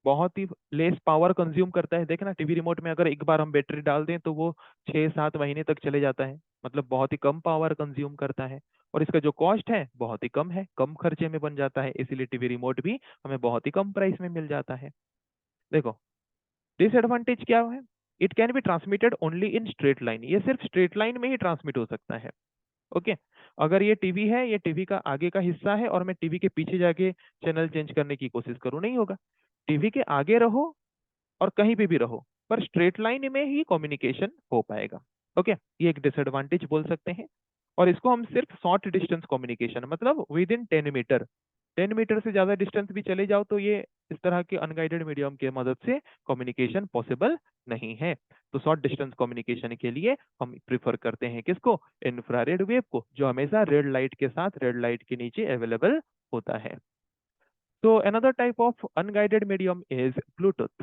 S1: बहुत ही लेस पावर कंज्यूम करता है। देखना टीवी रिमोट में अगर एक बार हम बैटरी डाल दें तो वो 6-7 महीने तक चले जाता है, मतलब बहुत ही कम पावर कंज्यूम करता है। और इसका जो कॉस्ट है बहुत ही कम है, कम खर्चे में बन जाता है, इसीलिए टीवी रिमोट भी हमें बहुत ही कम प्राइस में मिल जाता है। देखो, डिसएडवांटेज क्या है? It can be transmitted only in straight line. ये सिर्फ स्ट्रेट लाइन में ही ट्रांसमिट हो सकता है। ओके, अगर ये टीवी है, ये टीवी का आगे का हिस्सा है, और मैं टीवी के पीछे जाके चैनल चेंज करने की कोशिश करूं, नहीं होगा। टीवी के आगे रहो और कहीं पे भी रहो, पर स्ट्रेट लाइन में ही कम्युनिकेशन हो पाएगा। ओके, ये एक डिसएडवांटेज बोल सकते हैं। और इसको हम सिर्फ शॉर्ट डिस्टेंस कम्युनिकेशन, मतलब विद इन 10 मीटर, 10 मीटर से ज्यादा डिस्टेंस भी चले जाओ तो ये इस तरह के अनगाइडेड मीडियम के मदद से कम्युनिकेशन पॉसिबल नहीं है। तो शॉर्ट डिस्टेंस कम्युनिकेशन के लिए हम प्रिफर करते हैं किसको? इंफ्रारेड वेव को, जो हमेशा रेड लाइट के साथ रेड लाइट के नीचे अवेलेबल होता है। तो another type of unguided medium is Bluetooth.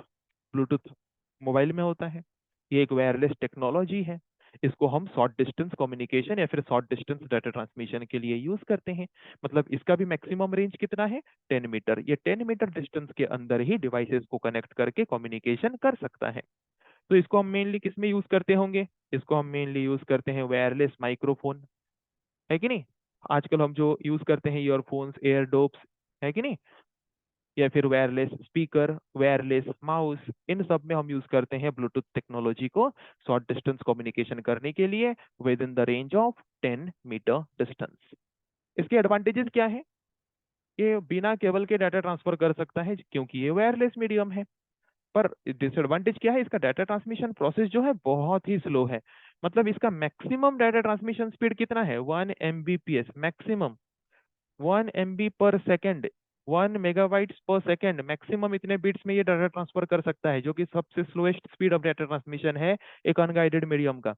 S1: Bluetooth mobile में होता है। ये एक वायरलेस टेक्नोलॉजी है। इसको हम शॉर्ट डिस्टेंस कम्युनिकेशन या फिर शॉर्ट डिस्टेंस डाटा ट्रांसमिशन के लिए यूज करते हैं। मतलब इसका भी मैक्सिमम रेंज कितना है? 10 मीटर। ये 10 मीटर डिस्टेंस के अंदर ही डिवाइसेस को कनेक्ट करके कम्युनिकेशन कर सकता है। तो इसको हम मेनली किस में यूज करते होंगे? इसको हम मेनली यूज करते हैं वायरलेस माइक्रोफोन, है कि नहीं? आजकल हम जो यूज करते हैं ईयरफोन्स, एयरडोप्स, है कि नहीं? या फिर वायरलेस स्पीकर, वायरलेस माउस, इन सब में हम यूज करते हैं ब्लूटूथ टेक्नोलॉजी को शॉर्ट डिस्टेंस कम्युनिकेशन करने के लिए within the range of 10 metre distance. इसके एडवांटेजेस क्या है? ये बिना केबल के डाटा ट्रांसफर कर सकता है क्योंकि ये वायरलेस मीडियम है। पर डिसएडवांटेज क्या है? इसका डाटा ट्रांसमिशन प्रोसेस जो है बहुत ही स्लो है। मतलब इसका मैक्सिमम डाटा ट्रांसमिशन स्पीड कितना है? 1 Mbps मैक्सिमम, 1 MB/सेकेंड, 1 MB/सेकेंड मैक्सिमम। इतने बिट्स में ये डाटा ट्रांसफर कर सकता है, जो कि सबसे slowest speed of data transmission है एक अनगाइडेड मीडियम का।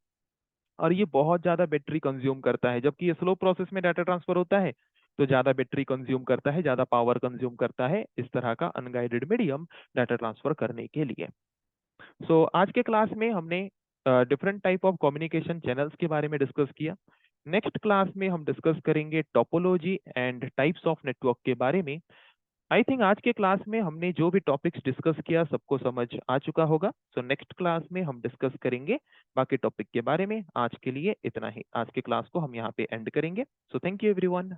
S1: और ये बहुत ज़्यादा बैटरी कंज्यूम करता है, जबकि ये स्लो प्रोसेस में डाटा ट्रांसफर होता है तो ज़्यादा बैटरी कंज्यूम करता है, ज़्यादा पावर कंज्यूम करता है इस तरह का अनगाइडेड मीडियम डाटा ट्रांसफर करने के लिए। सो आज के क्लास में हमने different type of communication channels के बारे में डिस्कस किया। नेक्स्ट क्लास में हम डिस्कस करेंगे topology and types of network के बारे में। आई थिंक आज के क्लास में हमने जो भी टॉपिक्स डिस्कस किया सबको समझ आ चुका होगा। सो नेक्स्ट क्लास में हम डिस्कस करेंगे बाकी टॉपिक के बारे में। आज के लिए इतना ही, आज के क्लास को हम यहाँ पे एंड करेंगे। So thank you everyone.